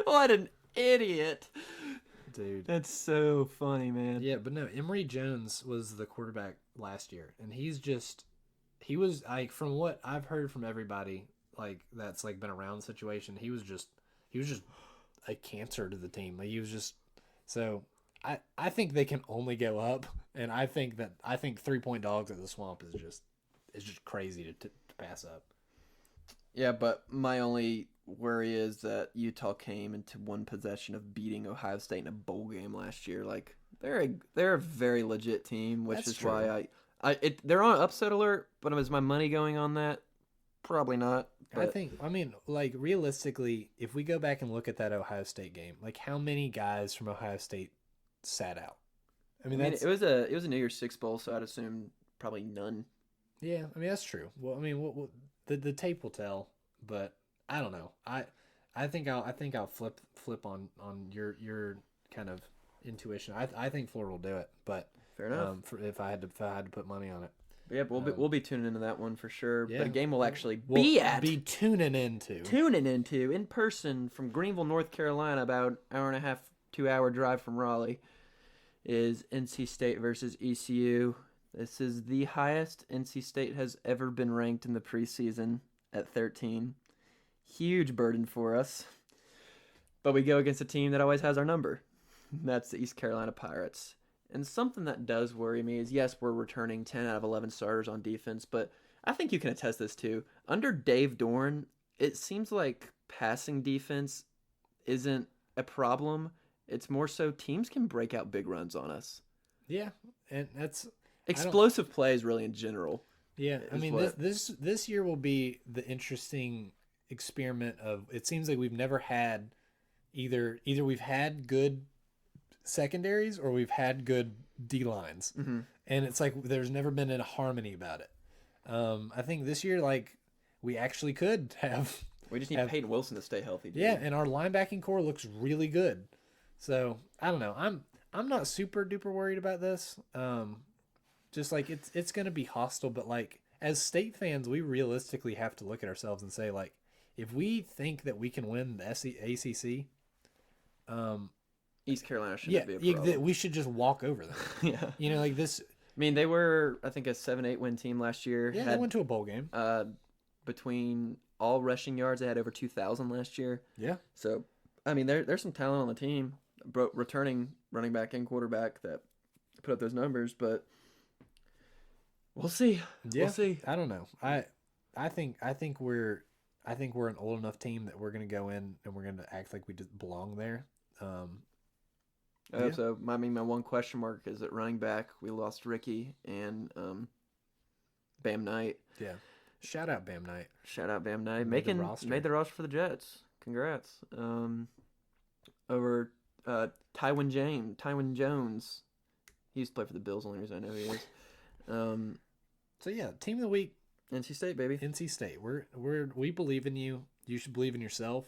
What an idiot. Dude. That's so funny, man. Yeah, but no, Emory Jones was the quarterback last year, and he was like, from what I've heard from everybody, like that's like been around the situation, he was just a cancer to the team. Like he was just so. I think they can only go up, and I think 3-point dogs at the Swamp is just crazy to pass up. Yeah, but my only worry is that Utah came into one possession of beating Ohio State in a bowl game last year. Like they're a very legit team, which That's is true. why they're on upset alert. But is my money going on that? Probably not. But I mean, like realistically, if we go back and look at that Ohio State game, like how many guys from Ohio State sat out? I mean, it was a New Year's Six bowl, so I'd assume probably none. Yeah, I mean that's true. Well, I mean, the tape will tell, but I don't know. I think I'll flip on your kind of intuition. I think Florida will do it, but Fair enough. If I had to put money on it. But yeah, we'll be tuning into that one for sure. Yeah. But a game we'll actually be tuning into in person from Greenville, North Carolina, about an hour and a half, 2-hour drive from Raleigh, is NC State versus ECU. This is the highest NC State has ever been ranked in the preseason at 13. Huge burden for us. But we go against a team that always has our number. That's the East Carolina Pirates. And something that does worry me is, yes, we're returning 10 out of 11 starters on defense, but I think you can attest this too. Under Dave Dorn, it seems like passing defense isn't a problem. It's more so teams can break out big runs on us. Yeah, and that's explosive plays really in general. Yeah, I mean this year will be the interesting experiment of, it seems like we've never had either we've had good secondaries or we've had good D lines, and it's like there's never been a harmony about it. I think this year, like, we actually could have. We just need Peyton Wilson to stay healthy. Dude. Yeah, and our linebacking core looks really good. So I don't know. I'm not super duper worried about this. Just like it's gonna be hostile, but like as State fans, we realistically have to look at ourselves and say, like, if we think that we can win the ACC, East Carolina shouldn't be a problem. We should just walk over them. Yeah, you know, like this. I mean, they were, I think, a 7-8 win team last year. Yeah, they went to a bowl game. Between all rushing yards, they had over 2,000 last year. Yeah. So, I mean, there's some talent on the team, returning running back and quarterback that put up those numbers, but we'll see. Yeah, we'll see. I don't know. I think we're an old enough team that we're gonna go in and we're gonna act like we just belong there. So, I mean, my one question mark is at running back. We lost Ricky and Bam Knight. Yeah. Shout out Bam Knight. Made the roster for the Jets. Congrats. Over Tywin Jones. He used to play for the Bills. Only reason I know he is. So yeah, team of the week. NC State, baby. NC State. We believe in you. You should believe in yourself.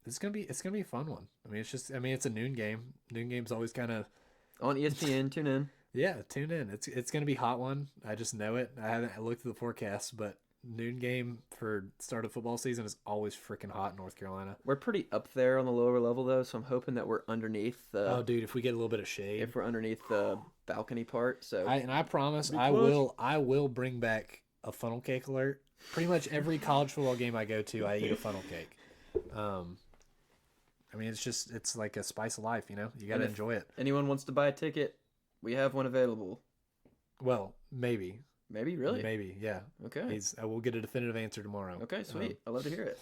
It's gonna be a fun one. I mean, it's a noon game. Noon game's always kind of on ESPN. Tune in. Yeah, tune in. It's gonna be a hot one. I just know it. I haven't looked at the forecast, but noon game for start of football season is always freaking hot in North Carolina. We're pretty up there on the lower level though, so I'm hoping that we're underneath the. Oh, dude, if we get a little bit of shade. If we're underneath the balcony part, so. I promise I will bring back a funnel cake alert. Pretty much every college football game I go to, I eat a funnel cake. I mean, it's like a spice of life, you know. You got to enjoy it. Anyone wants to buy a ticket, we have one available. Well, maybe. Maybe, really? Maybe, yeah. Okay. I will get a definitive answer tomorrow. Okay, sweet. I love to hear it.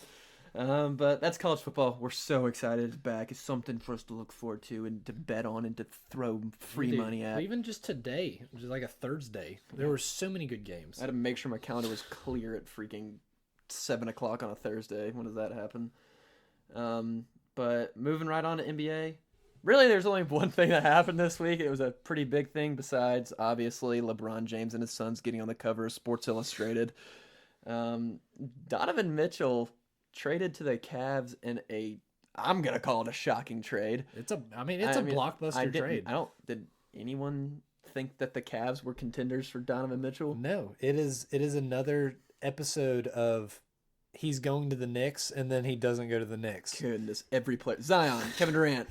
But that's college football. We're so excited it's back. It's something for us to look forward to and to bet on and to throw free money at. Even just today, which is like a Thursday, there were so many good games. I had to make sure my calendar was clear at freaking 7 o'clock on a Thursday. When does that happen? But moving right on to NBA. Really, there's only one thing that happened this week. It was a pretty big thing besides, obviously, LeBron James and his sons getting on the cover of Sports Illustrated. Donovan Mitchell traded to the Cavs in I'm gonna call it a shocking trade. It's a blockbuster trade. Did anyone think that the Cavs were contenders for Donovan Mitchell? No, it is another episode of he's going to the Knicks and then he doesn't go to the Knicks. Goodness, every player, Zion, Kevin Durant.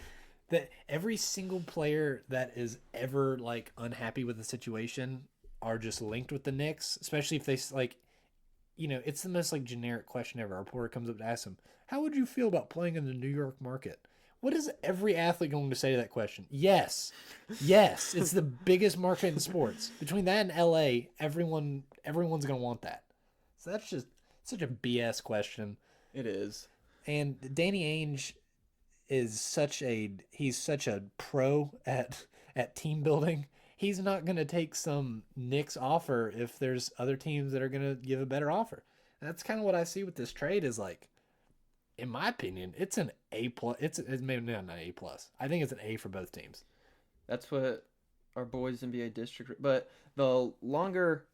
That every single player that is ever like unhappy with the situation are just linked with the Knicks, especially if they like, it's the most like generic question ever. A reporter comes up to ask him, "How would you feel about playing in the New York market?" What is every athlete going to say to that question? Yes. It's the biggest market in sports. Between that and LA, everyone's going to want that. So that's just such a BS question. It is. And Danny Ainge is such a pro at team building. He's not going to take some Knicks offer if there's other teams that are going to give a better offer. And that's kind of what I see with this trade is like, in my opinion, it's an A+. It's maybe not an A+. I think it's an A for both teams. That's what our boys NBA district. But the longer,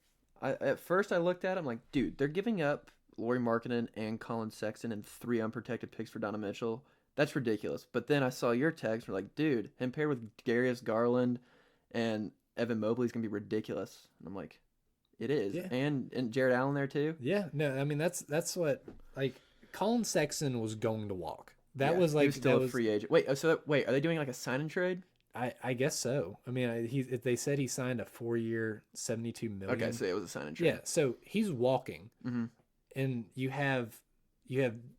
at first I looked at it, I'm like, dude, they're giving up Lauri Markkanen and Colin Sexton and 3 unprotected picks for Donovan Mitchell. That's ridiculous. But then I saw your text. We're like, dude, him paired with Darius Garland and Evan Mobley is gonna be ridiculous. And I'm like, it is. Yeah. And Jared Allen there too. Yeah. No, I mean that's what like. Colin Sexton was going to walk. That was like he was still a free agent. Wait, are they doing like a sign and trade? I guess so. I mean, they said he signed a 4-year, $72 million. Okay, so it was a sign and trade. Yeah, so he's walking, and you have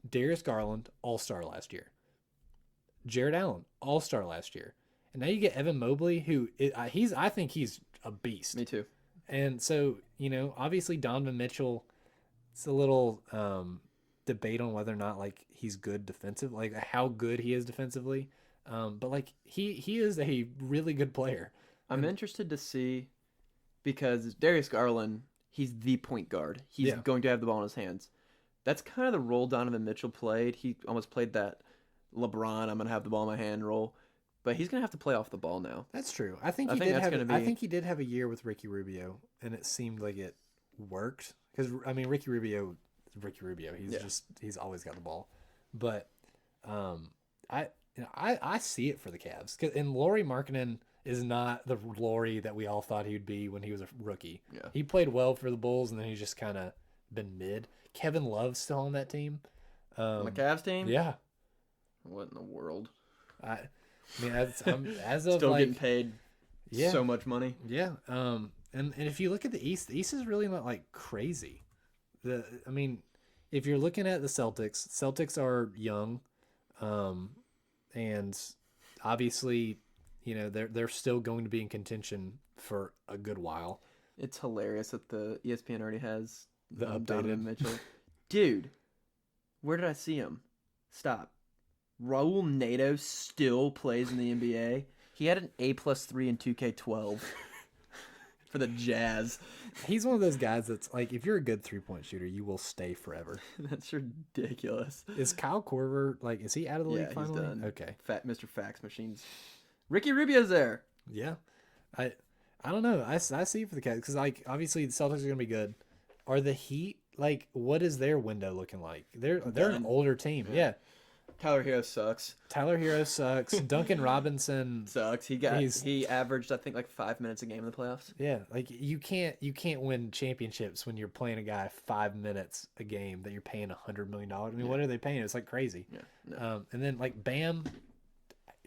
Darius Garland, All-Star last year, Jared Allen, All-Star last year, and now you get Evan Mobley, who I think he's a beast. Me too. And so obviously Donovan Mitchell, it's a little debate on whether or not like he's good defensive, like how good he is defensively. But like he is a really good player. I'm interested to see because Darius Garland, he's the point guard. He's going to have the ball in his hands. That's kind of the role Donovan Mitchell played. He almost played that LeBron, I'm going to have the ball in my hand role. But he's going to have to play off the ball now. That's true. I think he did have a year with Ricky Rubio, and it seemed like it worked. Because, I mean, Ricky Rubio. He's always got the ball. But I see it for the Cavs. And Lauri Markkanen is not the Lauri that we all thought he would be when he was a rookie. Yeah. He played well for the Bulls, and then he's just kind of been mid. Kevin Love's still on that team. On the Cavs team? Yeah. What in the world? I mean, as of still like, getting paid so much money. Yeah. And if you look at the East is really not like crazy. I mean, if you're looking at the Celtics are young, and obviously, they're still going to be in contention for a good while. It's hilarious that the ESPN already has the updated Donovan Mitchell. Dude, where did I see him? Stop. Raul Neto still plays in the NBA. He had an A+3 in 2K12 for the Jazz. He's one of those guys that's like, if you're a good 3-point shooter, you will stay forever. That's ridiculous. Is Kyle Korver, like, is he out of the league finally? He's done. Okay. Mr. Fax Machines. Ricky Rubio's there. Yeah. I don't know. I see it for the Cavs because, like, obviously the Celtics are going to be good. Are the Heat, like, what is their window looking like? They're an older team. Yeah. Tyler Hero sucks. Duncan Robinson sucks. He averaged, I think, like 5 minutes a game in the playoffs. Yeah, like you can't win championships when you're playing a guy 5 minutes a game that you're paying $100 million. I mean, what are they paying? It's like crazy. Yeah. No. And then like Bam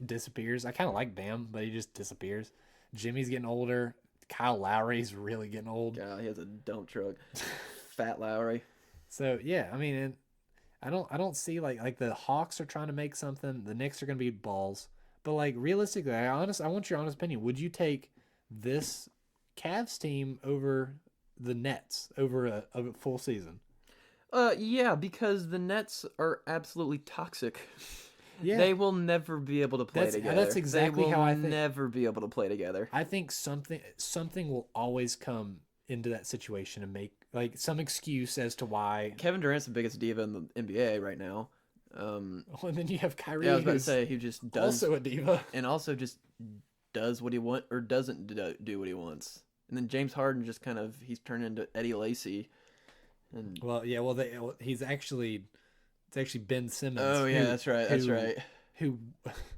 disappears. I kind of like Bam, but he just disappears. Jimmy's getting older. Kyle Lowry's really getting old. Yeah, he has a dump truck. Fat Lowry. So yeah, I mean. I don't see like the Hawks are trying to make something. The Knicks are going to be balls. But like realistically, I want your honest opinion. Would you take this Cavs team over the Nets over a full season? Yeah, because the Nets are absolutely toxic. Yeah. They will never be able to play together. That's exactly how I think. They will never be able to play together. I think something will always come into that situation and make like some excuse as to why. Kevin Durant's the biggest diva in the NBA right now. And then you have Kyrie. Yeah, I was about to say he just does also a diva, and also just does what he wants or doesn't do what he wants. And then James Harden just he's turned into Eddie Lacy. And he's actually It's actually Ben Simmons. Oh yeah, that's right. That's right. Who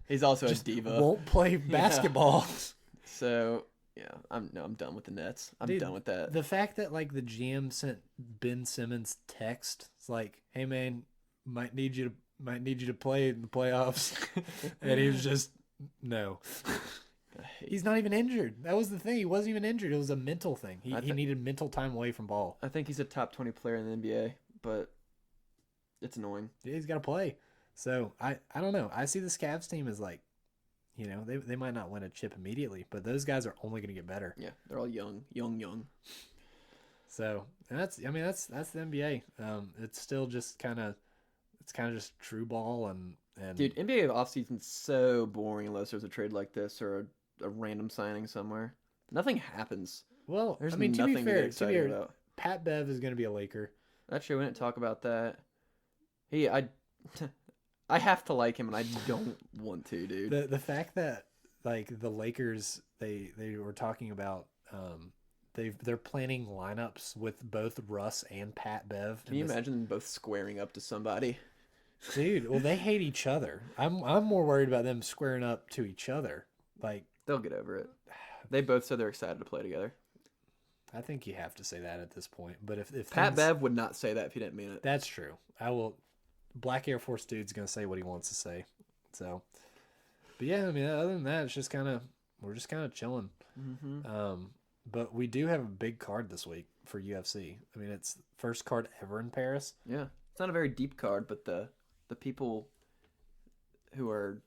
He's also a just diva. won't play basketball. So yeah, I'm done with the Nets. I'm done with that. The fact that like the GM sent Ben Simmons text, it's like, hey man, might need you to play in the playoffs, and he was just no. He's not even injured. That was the thing. He wasn't even injured. It was a mental thing. He needed mental time away from ball. I think he's a top 20 player in the NBA, but it's annoying. Yeah, he's got to play. So I don't know. I see this Cavs team as like, you know, they might not win a chip immediately, but those guys are only going to get better. Yeah, they're all young. So and that's the NBA. It's still just kind of just true ball and dude, NBA offseason's so boring unless there's a trade like this or a random signing somewhere. Nothing happens. Well, There's I mean, to nothing be to fair, get excited about. Pat Bev is going to be a Laker. Actually, we didn't talk about that. I have to like him, and I don't want to, dude. The fact that like the Lakers, they were talking about they're planning lineups with both Russ and Pat Bev. Can you imagine them both squaring up to somebody? Dude, well, they hate each other. I'm more worried about them squaring up to each other. Like they'll get over it. They both said they're excited to play together. I think you have to say that at this point. But if Pat Bev would not say that if he didn't mean it. That's true. I will. Black Air Force dude's gonna say what he wants to say. So, but yeah, I mean, other than that, it's just we're just kind of chilling. Mm-hmm. But we do have a big card this week for UFC. I mean, it's the first card ever in Paris. Yeah, it's not a very deep card, but the people who are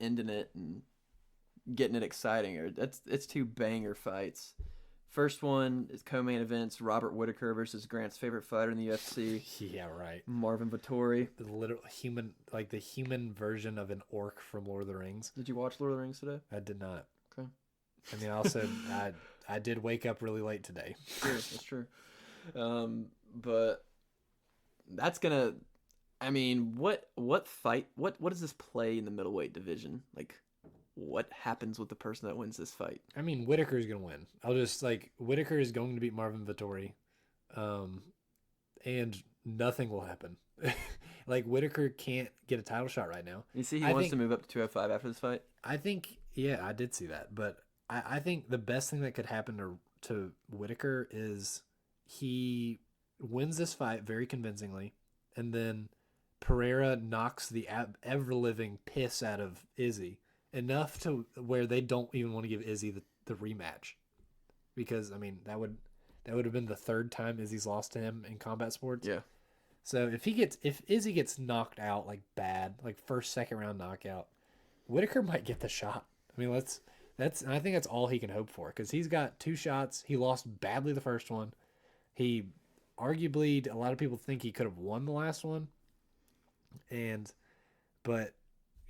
ending it and getting it exciting it's two banger fights. First one is co-main events: Robert Whittaker versus Grant's favorite fighter in the UFC. Yeah, right. Marvin Vettori. The literal human, like the human version of an orc from Lord of the Rings. Did you watch Lord of the Rings today? I did not. Okay. I mean, also, I did wake up really late today. True, that's true. But that's gonna. I mean, what fight? What does this play in the middleweight division? Like, what happens with the person that wins this fight? I mean, Whittaker's going to win. Whittaker is going to beat Marvin Vettori. And nothing will happen. Like, Whittaker can't get a title shot right now. You see, he wants to move up to 205 after this fight? I think, yeah, I did see that. But I think the best thing that could happen to Whittaker is he wins this fight very convincingly, and then Pereira knocks the ever-living piss out of Izzy. Enough to where they don't even want to give Izzy the rematch, because I mean that would have been the third time Izzy's lost to him in combat sports. Yeah. So if Izzy gets knocked out like bad, like first, second round knockout, Whittaker might get the shot. I mean and I think that's all he can hope for, because he's got 2 shots. He lost badly the first one. He arguably, a lot of people think he could have won the last one, but.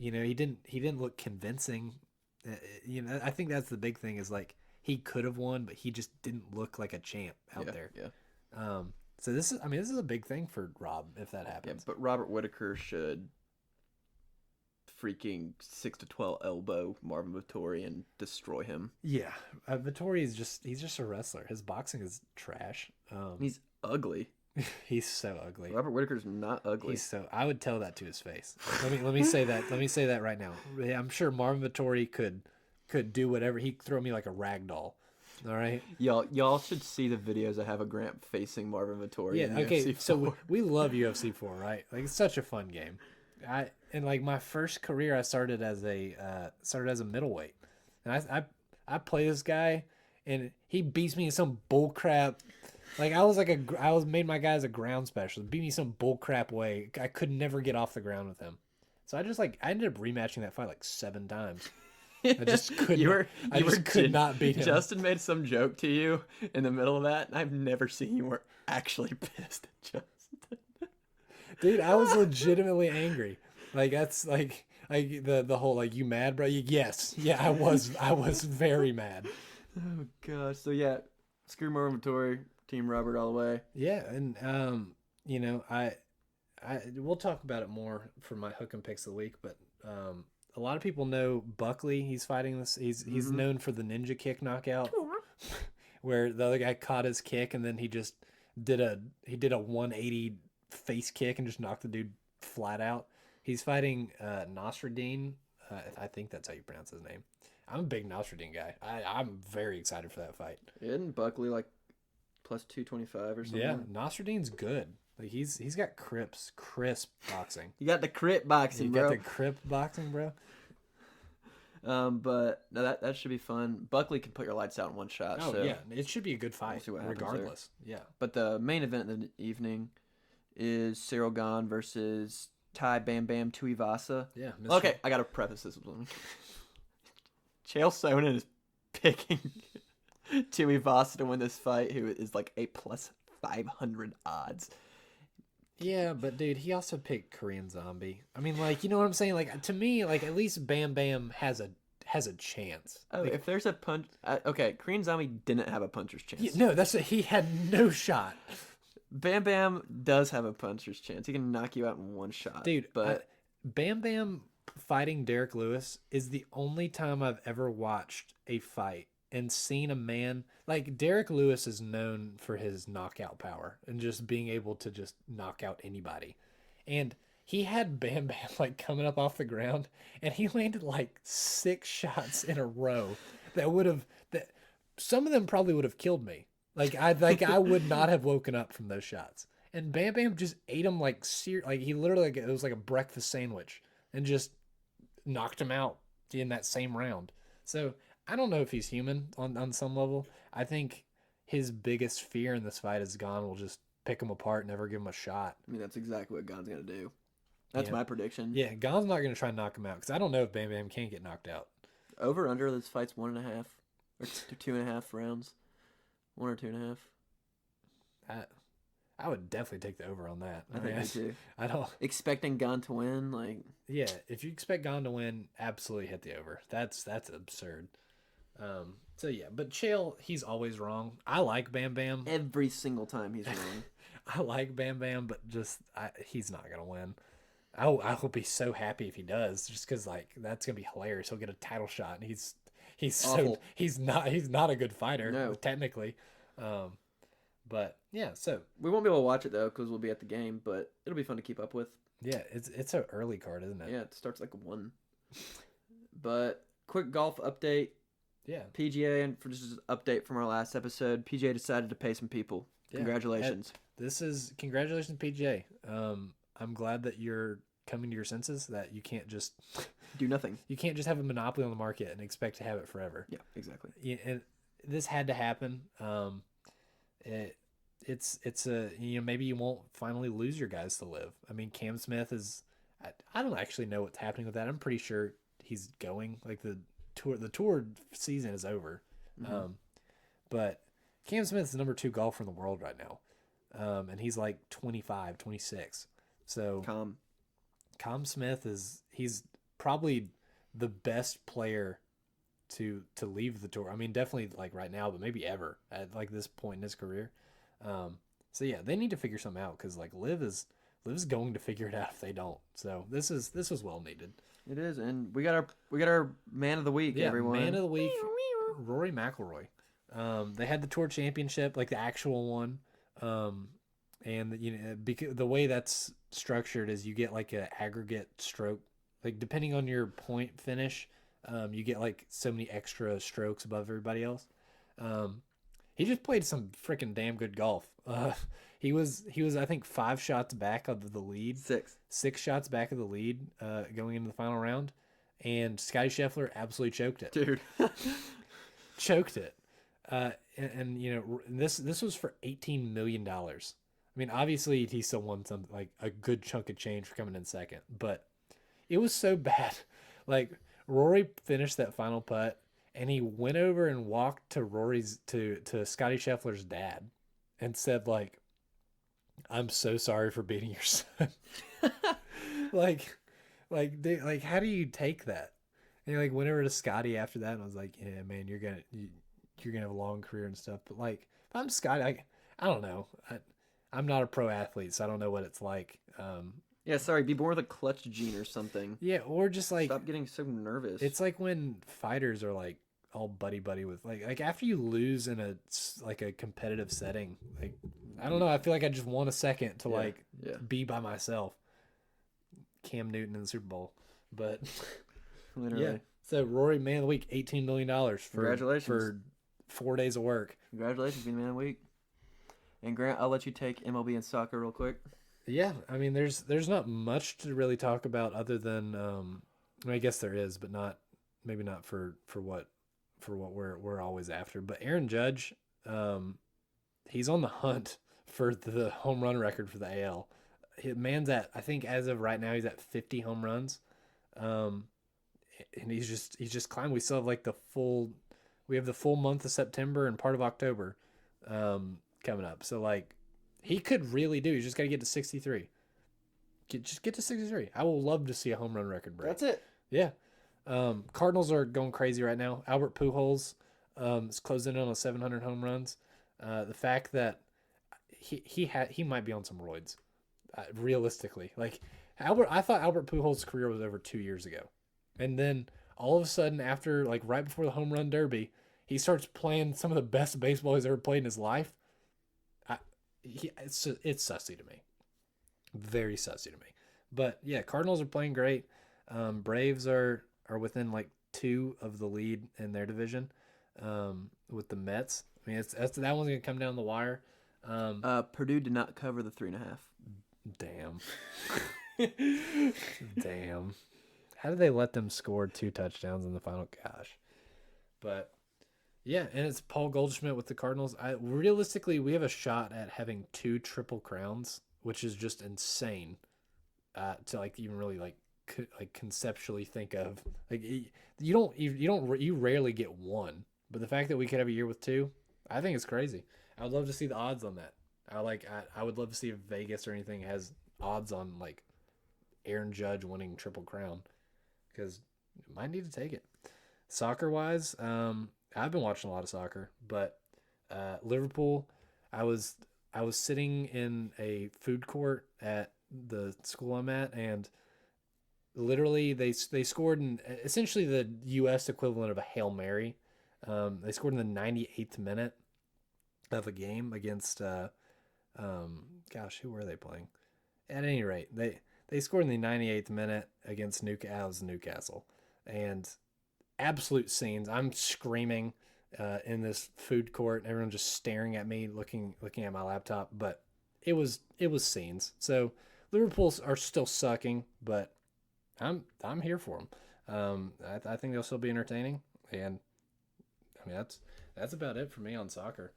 You know, he didn't look convincing. You know, I think that's the big thing is like he could have won, but he just didn't look like a champ out there. Yeah. So this is a big thing for Rob if that happens. Yeah, but Robert Whittaker should freaking 6-12 elbow Marvin Vettori and destroy him. Yeah, Vettori is he's just a wrestler. His boxing is trash. He's ugly. He's so ugly. Robert Whittaker's not ugly. I would tell that to his face. Let me say that. Let me say that right now. I'm sure Marvin Vettori could do whatever. He'd throw me like a rag doll. All right. Y'all should see the videos I have of Grant facing Marvin Vettori. Yeah. Okay. So we love UFC 4, right? Like it's such a fun game. And like my first career, I started as a middleweight, and I play this guy, and he beats me in some bull crap. Like I was made my guy as a ground specialist, beat me some bullcrap way. I could never get off the ground with him, so I ended up rematching that fight like 7 times. I just couldn't. I could not beat him. Justin made some joke to you in the middle of that, and I've never seen you were actually pissed at Justin. Dude, I was legitimately angry. Like that's like the whole like you mad, bro? Yes, yeah, I was very mad. Oh gosh, so yeah, screw Marvin Vettori. Team Robert all the way. Yeah, and you know, I we'll talk about it more for my hook and picks of the week, but a lot of people know Buckley. He's fighting this. He's known for the ninja kick knockout, where the other guy caught his kick and then he just did a 180 face kick and just knocked the dude flat out. He's fighting Nasruddin. I think that's how you pronounce his name. I'm a big Nasruddin guy. I'm very excited for that fight. Isn't Buckley like plus 225 or something? Yeah, Nasruddin's good. Like he's got crisp boxing. You got the crit boxing, You bro. got the crisp boxing, bro. But no, that should be fun. Buckley can put your lights out in one shot. Oh so. yeah, it should be a good fight, see what happens regardless. Yeah. But the main event of the evening is Cyril Gane versus Tai Bam Bam Tuivasa. Yeah. Okay, I gotta preface this with something. Chael Sonnen is picking Tuivasa to win this fight, who is like a plus 500 odds. Yeah, but dude, he also picked Korean Zombie. I mean, like, you know what I'm saying? Like, to me, like, at least Bam Bam has a chance. Oh, like, if there's a punch, okay, Korean Zombie didn't have a puncher's chance. no, he had no shot, Bam Bam does have a puncher's chance. He can knock you out in one shot, dude. But Bam Bam fighting Derek Lewis is the only time I've ever watched a fight and seen a man like Derek Lewis is known for his knockout power and just being able to just knock out anybody. And he had Bam Bam like coming up off the ground and he landed like 6 shots in a row that some of them probably would have killed me. I would not have woken up from those shots. And Bam Bam just ate him like he literally, it was like a breakfast sandwich and just knocked him out in that same round. So I don't know if he's human on some level. I think his biggest fear in this fight is Gane will just pick him apart, never give him a shot. I mean, that's exactly what Gane's going to do. That's my prediction. Yeah, Gane's not going to try and knock him out because I don't know if Bam Bam can get knocked out. Over under this fight's 1.5 or 2.5 rounds. 1 or 2.5. I would definitely take the over on that. I think me too. I don't expecting Gane to win. Like, yeah, if you expect Gane to win, absolutely hit the over. That's absurd. So yeah, but Chael, he's always wrong. I like Bam Bam every single time he's wrong. I like Bam Bam, but he's not gonna win. I will be so happy if he does, just because like that's gonna be hilarious. He'll get a title shot, and he's awful. He's not a good fighter, no. Technically. But yeah, so we won't be able to watch it though because we'll be at the game, but it'll be fun to keep up with. Yeah, it's an early card, isn't it? Yeah, it starts like 1. But quick golf update. Yeah. PGA, and for just an update from our last episode, PGA decided to pay some people. Yeah. Congratulations. Congratulations, PGA. I'm glad that you're coming to your senses, that you can't just do nothing. You can't just have a monopoly on the market and expect to have it forever. Yeah, exactly. Yeah, and this had to happen. It's a, maybe you won't finally lose your guys to live. I mean, Cam Smith is, I don't actually know what's happening with that. I'm pretty sure he's going, like the tour season is over. Mm-hmm. But Cam Smith is the number 2 golfer in the world right now. And he's like 25, 26. So Cam Smith he's probably the best player to leave the tour. I mean, definitely like right now, but maybe ever at like this point in his career. So yeah, they need to figure something out because like Liv is going to figure it out if they don't. So this was well needed. It is, and we got our man of the week. Yeah, everyone. Man of the week, Rory McIlroy. They had the tour championship, like the actual one. And because the way that's structured is you get like an aggregate stroke, like depending on your point finish, you get like so many extra strokes above everybody else. He just played some freaking damn good golf. He was I think 5 shots back of the lead. 6 shots back of the lead going into the final round, and Scottie Scheffler absolutely choked it. Dude. Choked it. And this was for $18 million. I mean, obviously he still won some like a good chunk of change for coming in second, but it was so bad. Like Rory finished that final putt, and he went over and walked to to Scottie Scheffler's dad, and said like, "I'm so sorry for beating your son." like how do you take that? And he like went over to Scottie after that, and I was like, "Yeah, man, you're gonna have a long career and stuff." But like, if I'm Scottie, I don't know. I'm not a pro athlete, so I don't know what it's like. Yeah, sorry, be born with a clutch gene or something. Yeah, or just like stop getting so nervous. It's like when fighters are like all buddy with like after you lose in a competitive setting, like I don't know, I feel like I just want a second to be by myself. Cam Newton in the Super Bowl. But Literally. yeah. So Rory, man of the week, $18 million Congratulations. for 4 days of work. Congratulations, being man of the week. And Grant, I'll let you take MLB and soccer real quick. Yeah, I mean, there's not much to really talk about other than I guess there is, but maybe not for what we're always after. But Aaron Judge, he's on the hunt for the home run record for the AL. Man's at, I think as of right now, he's at 50 home runs, and he's just climbing. We still have like the full month of September and part of October coming up. So like, he could really do. He's just got to get to 63. Just get to 63. I will love to see a home run record break. That's it. Yeah. Cardinals are going crazy right now. Albert Pujols is closing in on 700 home runs. The fact that he might be on some roids, realistically. Like I thought Albert Pujols' career was over 2 years ago, and then all of a sudden, after like right before the home run derby, he starts playing some of the best baseball he's ever played in his life. It's sussy to me, very sussy to me. But yeah, Cardinals are playing great. Braves are within like 2 of the lead in their division, with the Mets. I mean, that one's gonna come down the wire. Purdue did not cover the 3.5. Damn. Damn. How did they let them score 2 touchdowns in the final? Gosh. But yeah, and it's Paul Goldschmidt with the Cardinals. Realistically, we have a shot at having 2 triple crowns, which is just insane to like even really like conceptually think of. Like you rarely get 1, but the fact that we could have a year with 2, I think it's crazy. I would love to see the odds on that. I would love to see if Vegas or anything has odds on like Aaron Judge winning Triple Crown, because you might need to take it. Soccer wise, I've been watching a lot of soccer, but Liverpool, I was sitting in a food court at the school I'm at, and literally they scored in essentially the U.S. equivalent of a Hail Mary. They scored in the 98th minute of a game against who were they playing? At any rate, they scored in the 98th minute against Newcastle, and absolute scenes. I'm screaming in this food court, and everyone just staring at me, looking at my laptop. But it was scenes. So Liverpool are still sucking, but I'm here for them. I think they'll still be entertaining, and I mean that's about it for me on soccer.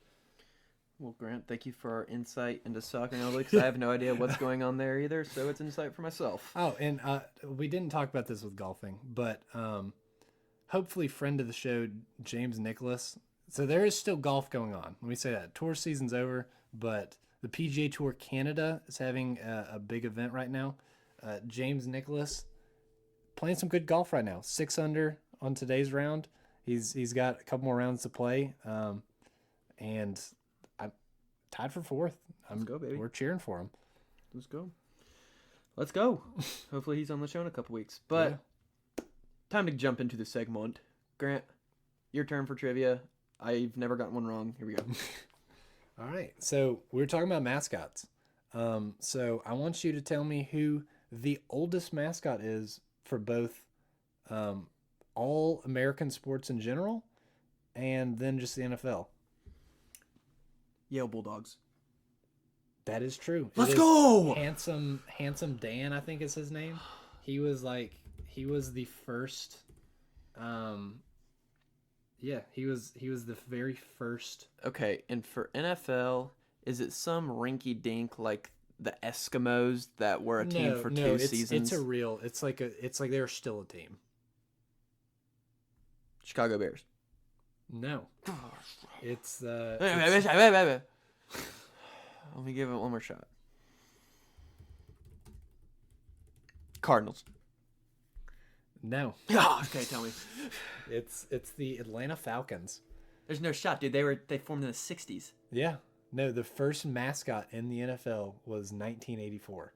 Well, Grant, thank you for our insight into soccer analytics. I have no idea what's going on there either, so it's insight for myself. Oh, and we didn't talk about this with golfing, but hopefully friend of the show, James Nicholas. So there is still golf going on. Let me say that. Tour season's over, but the PGA Tour Canada is having a big event right now. James Nicholas playing some good golf right now. 6 under on today's round. He's got a couple more rounds to play, and I'm tied for 4th. Let's go, baby. We're cheering for him. Let's go. Hopefully he's on the show in a couple weeks. But time to jump into the segment. Grant, your turn for trivia. I've never gotten one wrong. Here we go. All right. So we were talking about mascots. So I want you to tell me who the oldest mascot is for both all American sports in general and then just the NFL. Yale Bulldogs. That is true. Let's go! Handsome Dan, I think is his name. He was the first. He was the very first. Okay, and for NFL, is it some rinky-dink like the Eskimos that were a team for 2 seasons? It's like they're still a team. Chicago Bears. No. It's Let me give it one more shot. Cardinals. No. Oh, okay, tell me. It's the Atlanta Falcons. There's no shot, dude. They formed in the 60s. Yeah. No, the first mascot in the NFL was 1984.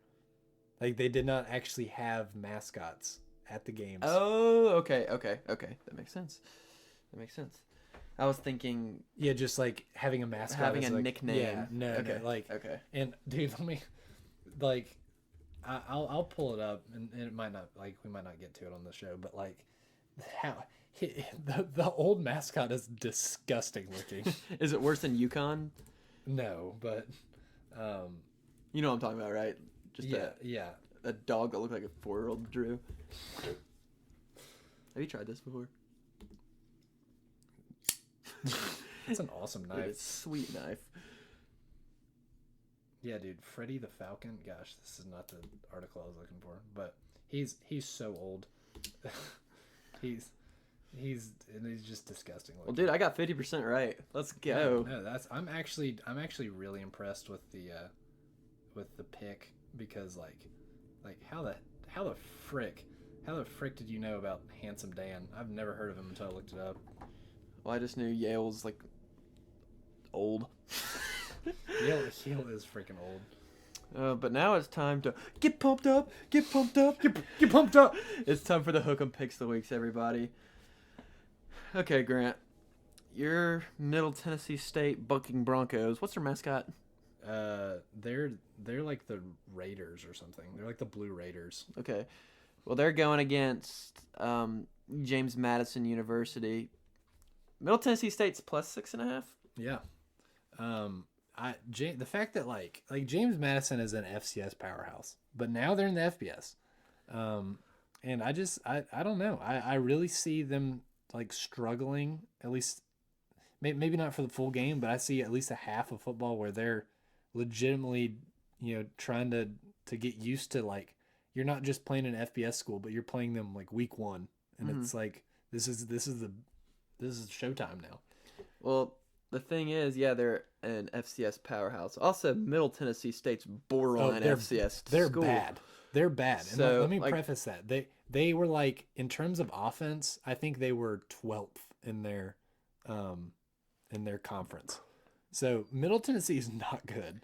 Like, they did not actually have mascots at the games. Oh, okay. That makes sense. I was thinking... Yeah, just, like, having a mascot. Having a nickname. Yeah, no, okay. no. Like, okay. And, dude, let me... Like, I'll pull it up, and it might not we might not get to it on the show, but like how the old mascot is disgusting looking. Is it worse than Yukon? No, but you know what I'm talking about, right? Just yeah. a dog that looked like a 4-year-old drew. Have you tried this before? It's an awesome knife. It's a sweet knife. Yeah, dude, Freddie the Falcon. Gosh, this is not the article I was looking for, but he's so old. he's just disgusting looking. Well, dude, I got 50% right. Let's go. No, I'm actually really impressed with the pick, because like how the frick did you know about Handsome Dan? I've never heard of him until I looked it up. Well, I just knew Yale's like old. Yale is freaking old. But now it's time to get pumped up. Get pumped up. Get pumped up. It's time for the Hook'em Picks of the Weeks, everybody. Okay, Grant. Your Middle Tennessee State Bucking Broncos. What's their mascot? They're like the Raiders or something. They're like the Blue Raiders. Okay. Well, they're going against James Madison University. Middle Tennessee State's plus 6.5. Yeah. The fact that like James Madison is an FCS powerhouse, but now they're in the FBS. And I don't know. I really see them like struggling, at least maybe not for the full game, but I see at least a half of football where they're legitimately, trying to get used to, like, you're not just playing an FBS school, but you're playing them like week 1. And it's like, this is showtime now. Well, the thing is, yeah, they're an FCS powerhouse. Also, Middle Tennessee State's borderline FCS They're school. bad. They're bad. So, and let me preface that. They were like, in terms of offense, I think they were 12th in their conference. So Middle Tennessee is not good.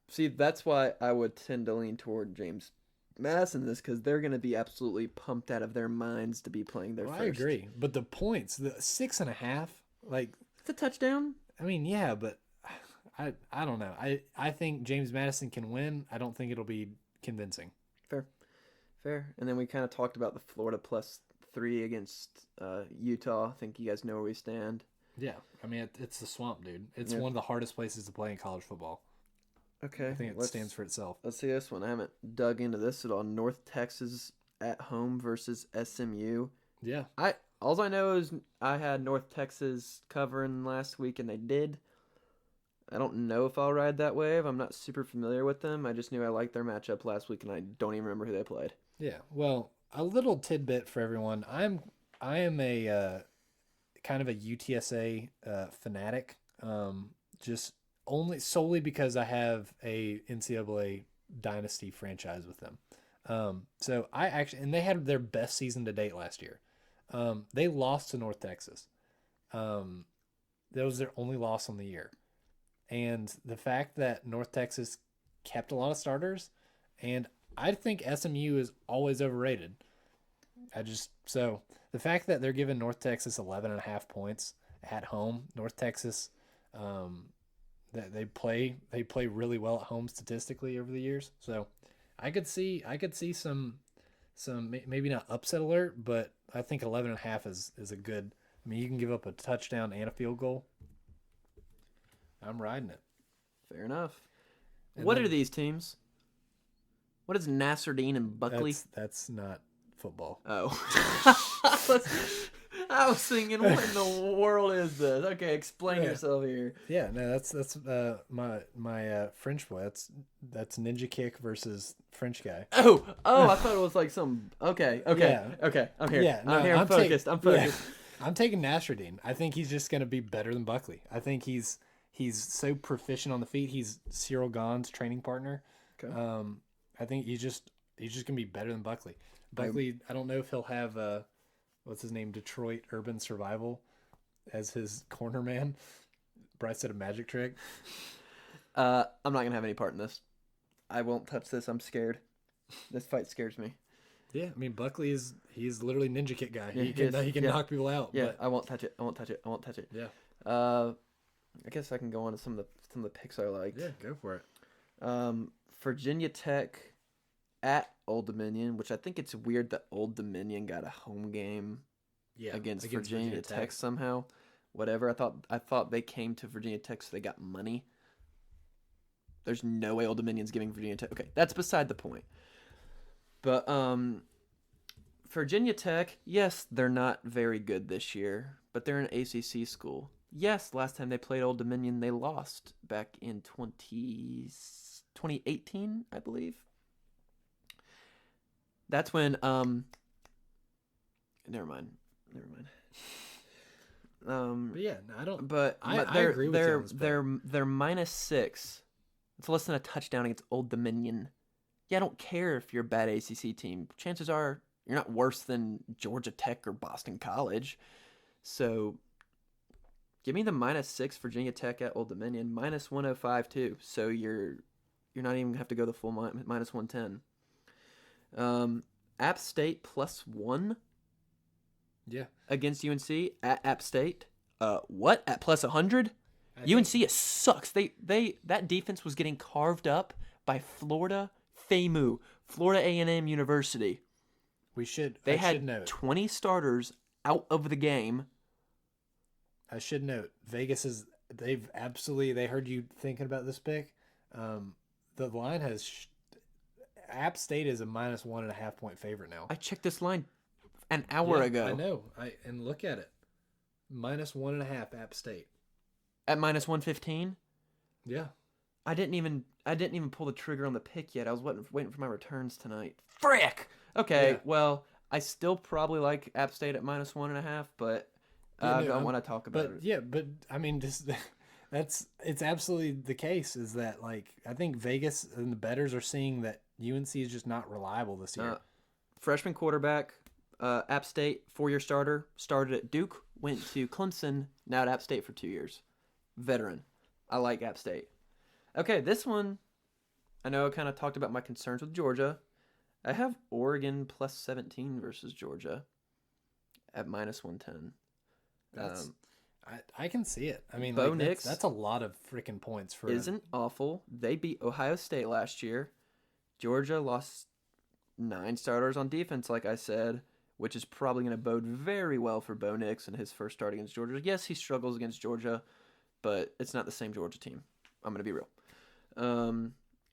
See, that's why I would tend to lean toward James Madison this, because they're going to be absolutely pumped out of their minds to be playing their first. I agree. But the points, the 6.5, like, it's a touchdown. I mean, yeah, but I don't know. I think James Madison can win. I don't think it'll be convincing. Fair. And then we kind of talked about the Florida +3 against Utah. I think you guys know where we stand. Yeah. I mean, it's the swamp, dude. It's one of the hardest places to play in college football. Okay. I think it stands for itself. Let's see this one. I haven't dug into this at all. North Texas at home versus SMU. Yeah. All I know is I had North Texas covering last week, and they did. I don't know if I'll ride that wave. I'm not super familiar with them. I just knew I liked their matchup last week, and I don't even remember who they played. Yeah. Well, a little tidbit for everyone. I am a kind of a UTSA fanatic. Just solely because I have a NCAA dynasty franchise with them. So and they had their best season to date last year. They lost to North Texas. That was their only loss on the year. And the fact that North Texas kept a lot of starters, and I think SMU is always overrated. So the fact that they're giving North Texas 11.5 points at home, North Texas, they play really well at home statistically over the years. So I could see some maybe not upset alert, but I think 11.5 is a good. I mean, you can give up a touchdown and a field goal. I'm riding it. Fair enough. What are these teams? What is Nasruddin and Buckley? That's not football. Oh. I was thinking, what in the world is this? Okay, explain yourself here. Yeah, no, that's my French boy. That's Ninja Kick versus French guy. Oh, I thought it was like some. Okay. Yeah. Okay, I'm here. Yeah, no, I'm focused. I'm focused. Yeah. I'm taking Nasruddin. I think he's just going to be better than Buckley. I think he's so proficient on the feet. He's Cyril Gahn's training partner. Okay. I think he's just gonna be better than Buckley. Buckley, I don't know if he'll have what's his name, Detroit Urban Survival as his corner man. Bryce did a magic trick. I'm not gonna have any part in this. I won't touch this. I'm scared. This fight scares me. Yeah, I mean Buckley he's literally Ninja Kick guy. Yeah, he can knock people out. Yeah, but... I won't touch it. Yeah. I guess I can go on to some of the picks I like. Yeah, go for it. Virginia Tech at Old Dominion, which I think it's weird that Old Dominion got a home game against Virginia Tech somehow. Whatever. I thought they came to Virginia Tech so they got money. There's no way Old Dominion's giving Virginia Tech. Okay, that's beside the point. But Virginia Tech, yes, they're not very good this year, but they're an ACC school. Yes, last time they played Old Dominion, they lost back in 2018, I believe. That's when never mind. But yeah, I don't. But I agree with you on this bet. they're -6. It's less than a touchdown against Old Dominion. Yeah, I don't care if you're a bad ACC team. Chances are you're not worse than Georgia Tech or Boston College. So give me the -6 Virginia Tech at Old Dominion, -105 too. So you're not even gonna have to go the full -110. App State +1. Yeah. Against UNC at App State. What? At +100? UNC sucks. That defense was getting carved up by Florida FAMU, Florida A&M University. They had note 20 starters out of the game. I should note Vegas they heard you thinking about this pick. The line has App State is a -1.5 point favorite now. I checked this line an hour ago. I know. And look at it. -1.5 App State. At -115? Yeah. I didn't even pull the trigger on the pick yet. I was waiting for my returns tonight. Frick! Okay, Yeah. well, I still probably like App State at -1.5, but I don't want to talk about it. Yeah, but I mean, just it's absolutely the case. Is that like I think Vegas and the bettors are seeing that UNC is just not reliable this year. Freshman quarterback, App State, 4-year starter, started at Duke, went to Clemson, now at App State for 2 years. Veteran. I like App State. Okay, this one, I know I kind of talked about my concerns with Georgia. I have Oregon +17 versus Georgia at -110. I can see it. I mean, Bo Nix that's a lot of freaking points for. Isn't awful. They beat Ohio State last year. Georgia lost 9 starters on defense, like I said, which is probably going to bode very well for Bo Nix in his first start against Georgia. Yes, he struggles against Georgia, but it's not the same Georgia team. I'm going to be real.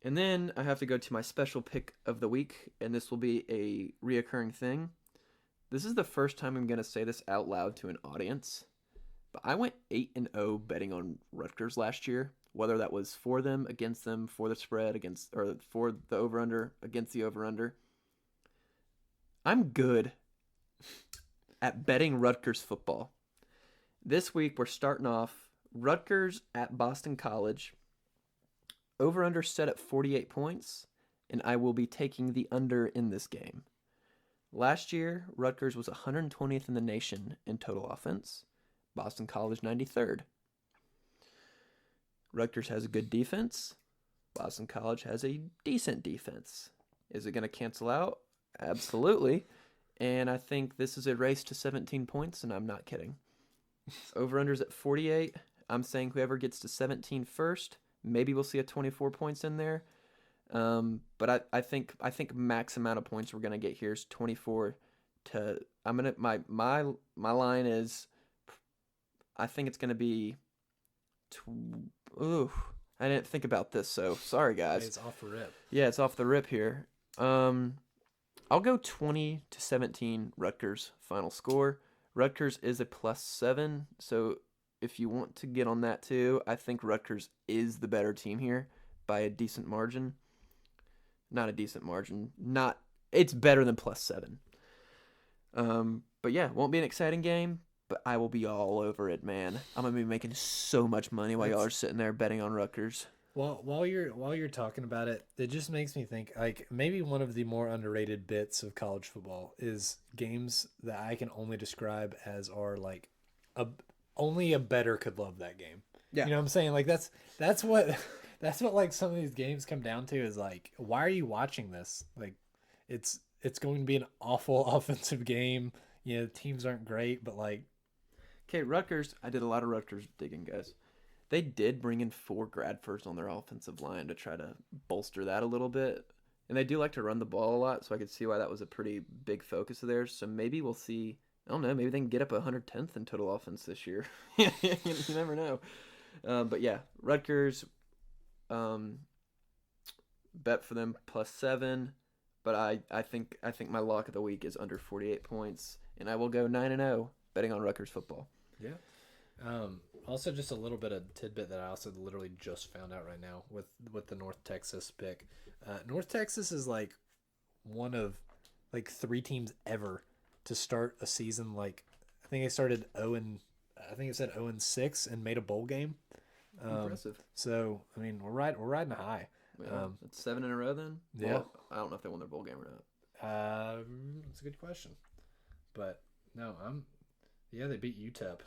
And then I have to go to my special pick of the week, and this will be a reoccurring thing. This is the first time I'm going to say this out loud to an audience, but I went 8-0 betting on Rutgers last year, whether that was for them, against them, for the spread, or for the over-under, against the over-under. I'm good at betting Rutgers football. This week we're starting off Rutgers at Boston College. Over-under set at 48 points, and I will be taking the under in this game. Last year, Rutgers was 120th in the nation in total offense. Boston College 93rd. Rutgers has a good defense. Boston College has a decent defense. Is it going to cancel out? Absolutely. And I think this is a race to 17 points, and I'm not kidding. Over-under's at 48. I'm saying whoever gets to 17 first, maybe we'll see a 24 points in there. But I think max amount of points we're gonna get here is 24 to. My line is. I think it's gonna be. I didn't think about this, so sorry guys. It's off the rip. Yeah, it's off the rip here. I'll go 20-17 Rutgers final score. Rutgers is a +7, so if you want to get on that too, I think Rutgers is the better team here by a decent margin. Not a decent margin. It's better than +7. But yeah, won't be an exciting game, but I will be all over it, man. I'm gonna be making so much money while y'all are sitting there betting on Rutgers. Well, while you're talking about it, it just makes me think like maybe one of the more underrated bits of college football is games that I can only describe as are like only a bettor could love that game. Yeah. You know what I'm saying? Like that's what like some of these games come down to is like, why are you watching this? Like it's going to be an awful offensive game. You know, teams aren't great, but like okay, Rutgers, I did a lot of Rutgers digging, guys. They did bring in 4 Bradfords on their offensive line to try to bolster that a little bit. And they do like to run the ball a lot, so I could see why that was a pretty big focus of theirs. So maybe we'll see. I don't know. Maybe they can get up 110th in total offense this year. You never know. But yeah, Rutgers, um, bet for them +7. But I think my lock of the week is under 48 points, and I will go 9-0 betting on Rutgers football. Yeah. Also, just a little bit of tidbit that I also literally just found out right now with the North Texas pick. North Texas is like one of like 3 teams ever to start a season like I think they started 0-6 and made a bowl game. Impressive. So I mean we're riding a high. Yeah, it's 7 in a row then. Yeah. Well, I don't know if they won their bowl game or not. That's a good question, but no, they beat UTEP.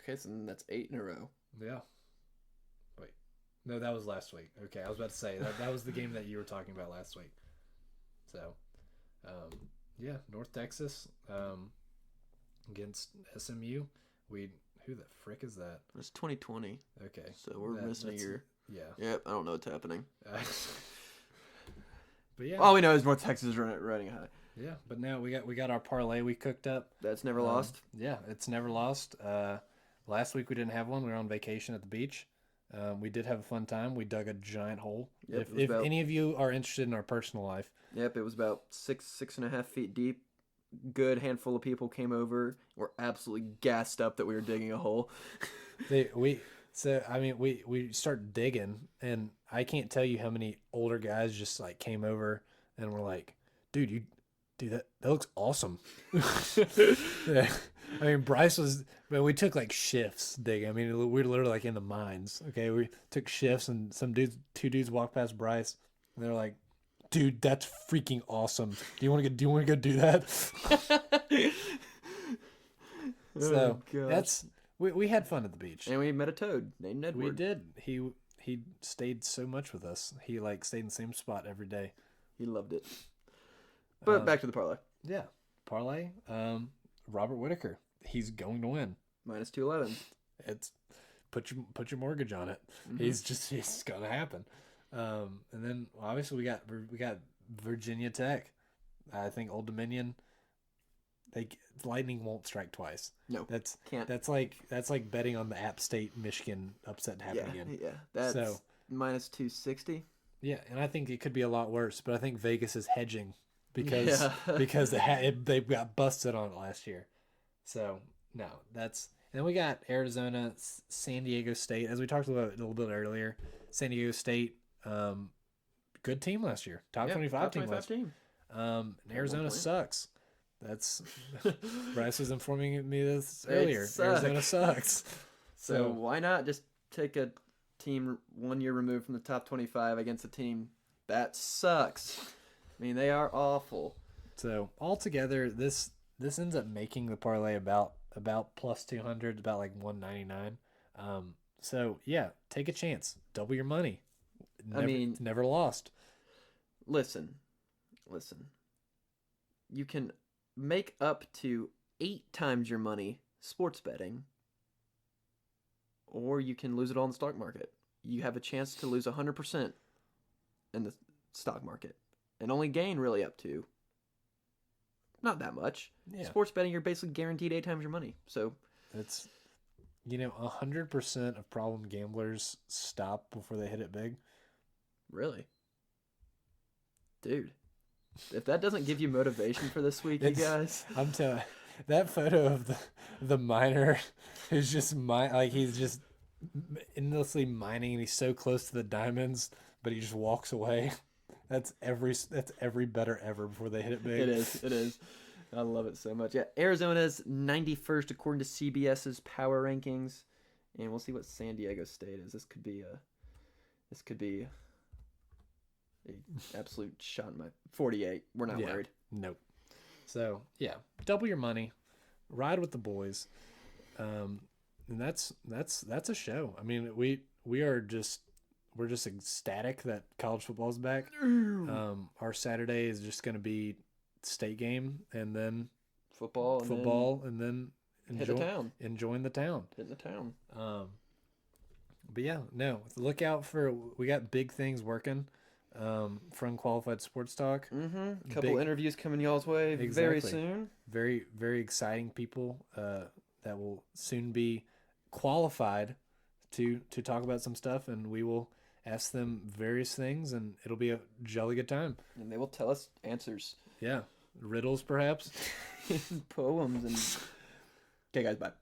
Okay, so then that's 8 in a row. Yeah. Wait. No, that was last week. Okay, I was about to say that was the game that you were talking about last week. So, yeah, North Texas against SMU. Who the frick is that? It's 2020. Okay. So we're missing a year. Yeah. Yep, I don't know what's happening. But yeah. All we know is North Texas is running high. Yeah, but now we got our parlay we cooked up. That's never lost. Yeah, it's never lost. Last week we didn't have one. We were on vacation at the beach. We did have a fun time. We dug a giant hole. Yep, If any of you are interested in our personal life. Yep, it was about 6.5 feet deep. Good handful of people came over. We're absolutely gassed up that we were digging a hole. we start digging, and I can't tell you how many older guys just like came over and were like, "Dude, that looks awesome." Yeah. I mean, we took like shifts digging. I mean, we were literally like in the mines. Okay, we took shifts, and two dudes walked past Bryce, and they're like, "Dude, that's freaking awesome. Do you want to go do that?" So we had fun at the beach, and we met a toad named Edward. We did. He stayed so much with us. He like stayed in the same spot every day. He loved it. But back to the parlay. Yeah, parlay. Robert Whitaker. He's going to win. -211. It's put your mortgage on it. Mm-hmm. It's gonna happen. And then obviously we got Virginia Tech. I think Old Dominion. Lightning won't strike twice. No, can't. That's like betting on the App State Michigan upset happening again. Yeah, that's -260. Yeah, and I think it could be a lot worse. But I think Vegas is hedging because they got busted on it last year. So no, that's. And then we got Arizona, San Diego State. As we talked about a little bit earlier, San Diego State, good team last year, top 25 team last year. And Arizona sucks. That's Bryce was informing me this earlier. Arizona sucks. So why not just take a team 1 year removed from the top 25 against a team that sucks? I mean, they are awful. So altogether, this ends up making the parlay about +200, about like 199. So yeah, take a chance, double your money. Never lost. Listen. You can make up to 8 times your money sports betting, or you can lose it all in the stock market. You have a chance to lose 100% in the stock market and only gain really up to not that much. Yeah. Sports betting, you're basically guaranteed 8 times your money. So it's 100% of problem gamblers stop before they hit it big. Really? Dude. If that doesn't give you motivation for this week, you guys. I'm telling you, that photo of the miner is just he's just endlessly mining and he's so close to the diamonds, but he just walks away. That's every better ever before they hit it big. It is. I love it so much. Yeah, Arizona's 91st according to CBS's power rankings, and we'll see what San Diego State is. This could be a absolute shot in my 48. We're not worried. Nope. So yeah, double your money, ride with the boys, and that's a show. I mean, we're just ecstatic that college football's back. Our Saturday is just going to be state game and then football and then enjoying the town. Hitting the town. But yeah, no. Look out for we got big things working. for Unqualified Sports Talk. Mm-hmm. Couple interviews coming y'all's way very Exactly. soon. Very, very exciting people that will soon be qualified to talk about some stuff, and we will ask them various things, and it'll be a jolly good time. And they will tell us answers. Yeah. Riddles, perhaps. Poems and... Okay, guys, bye.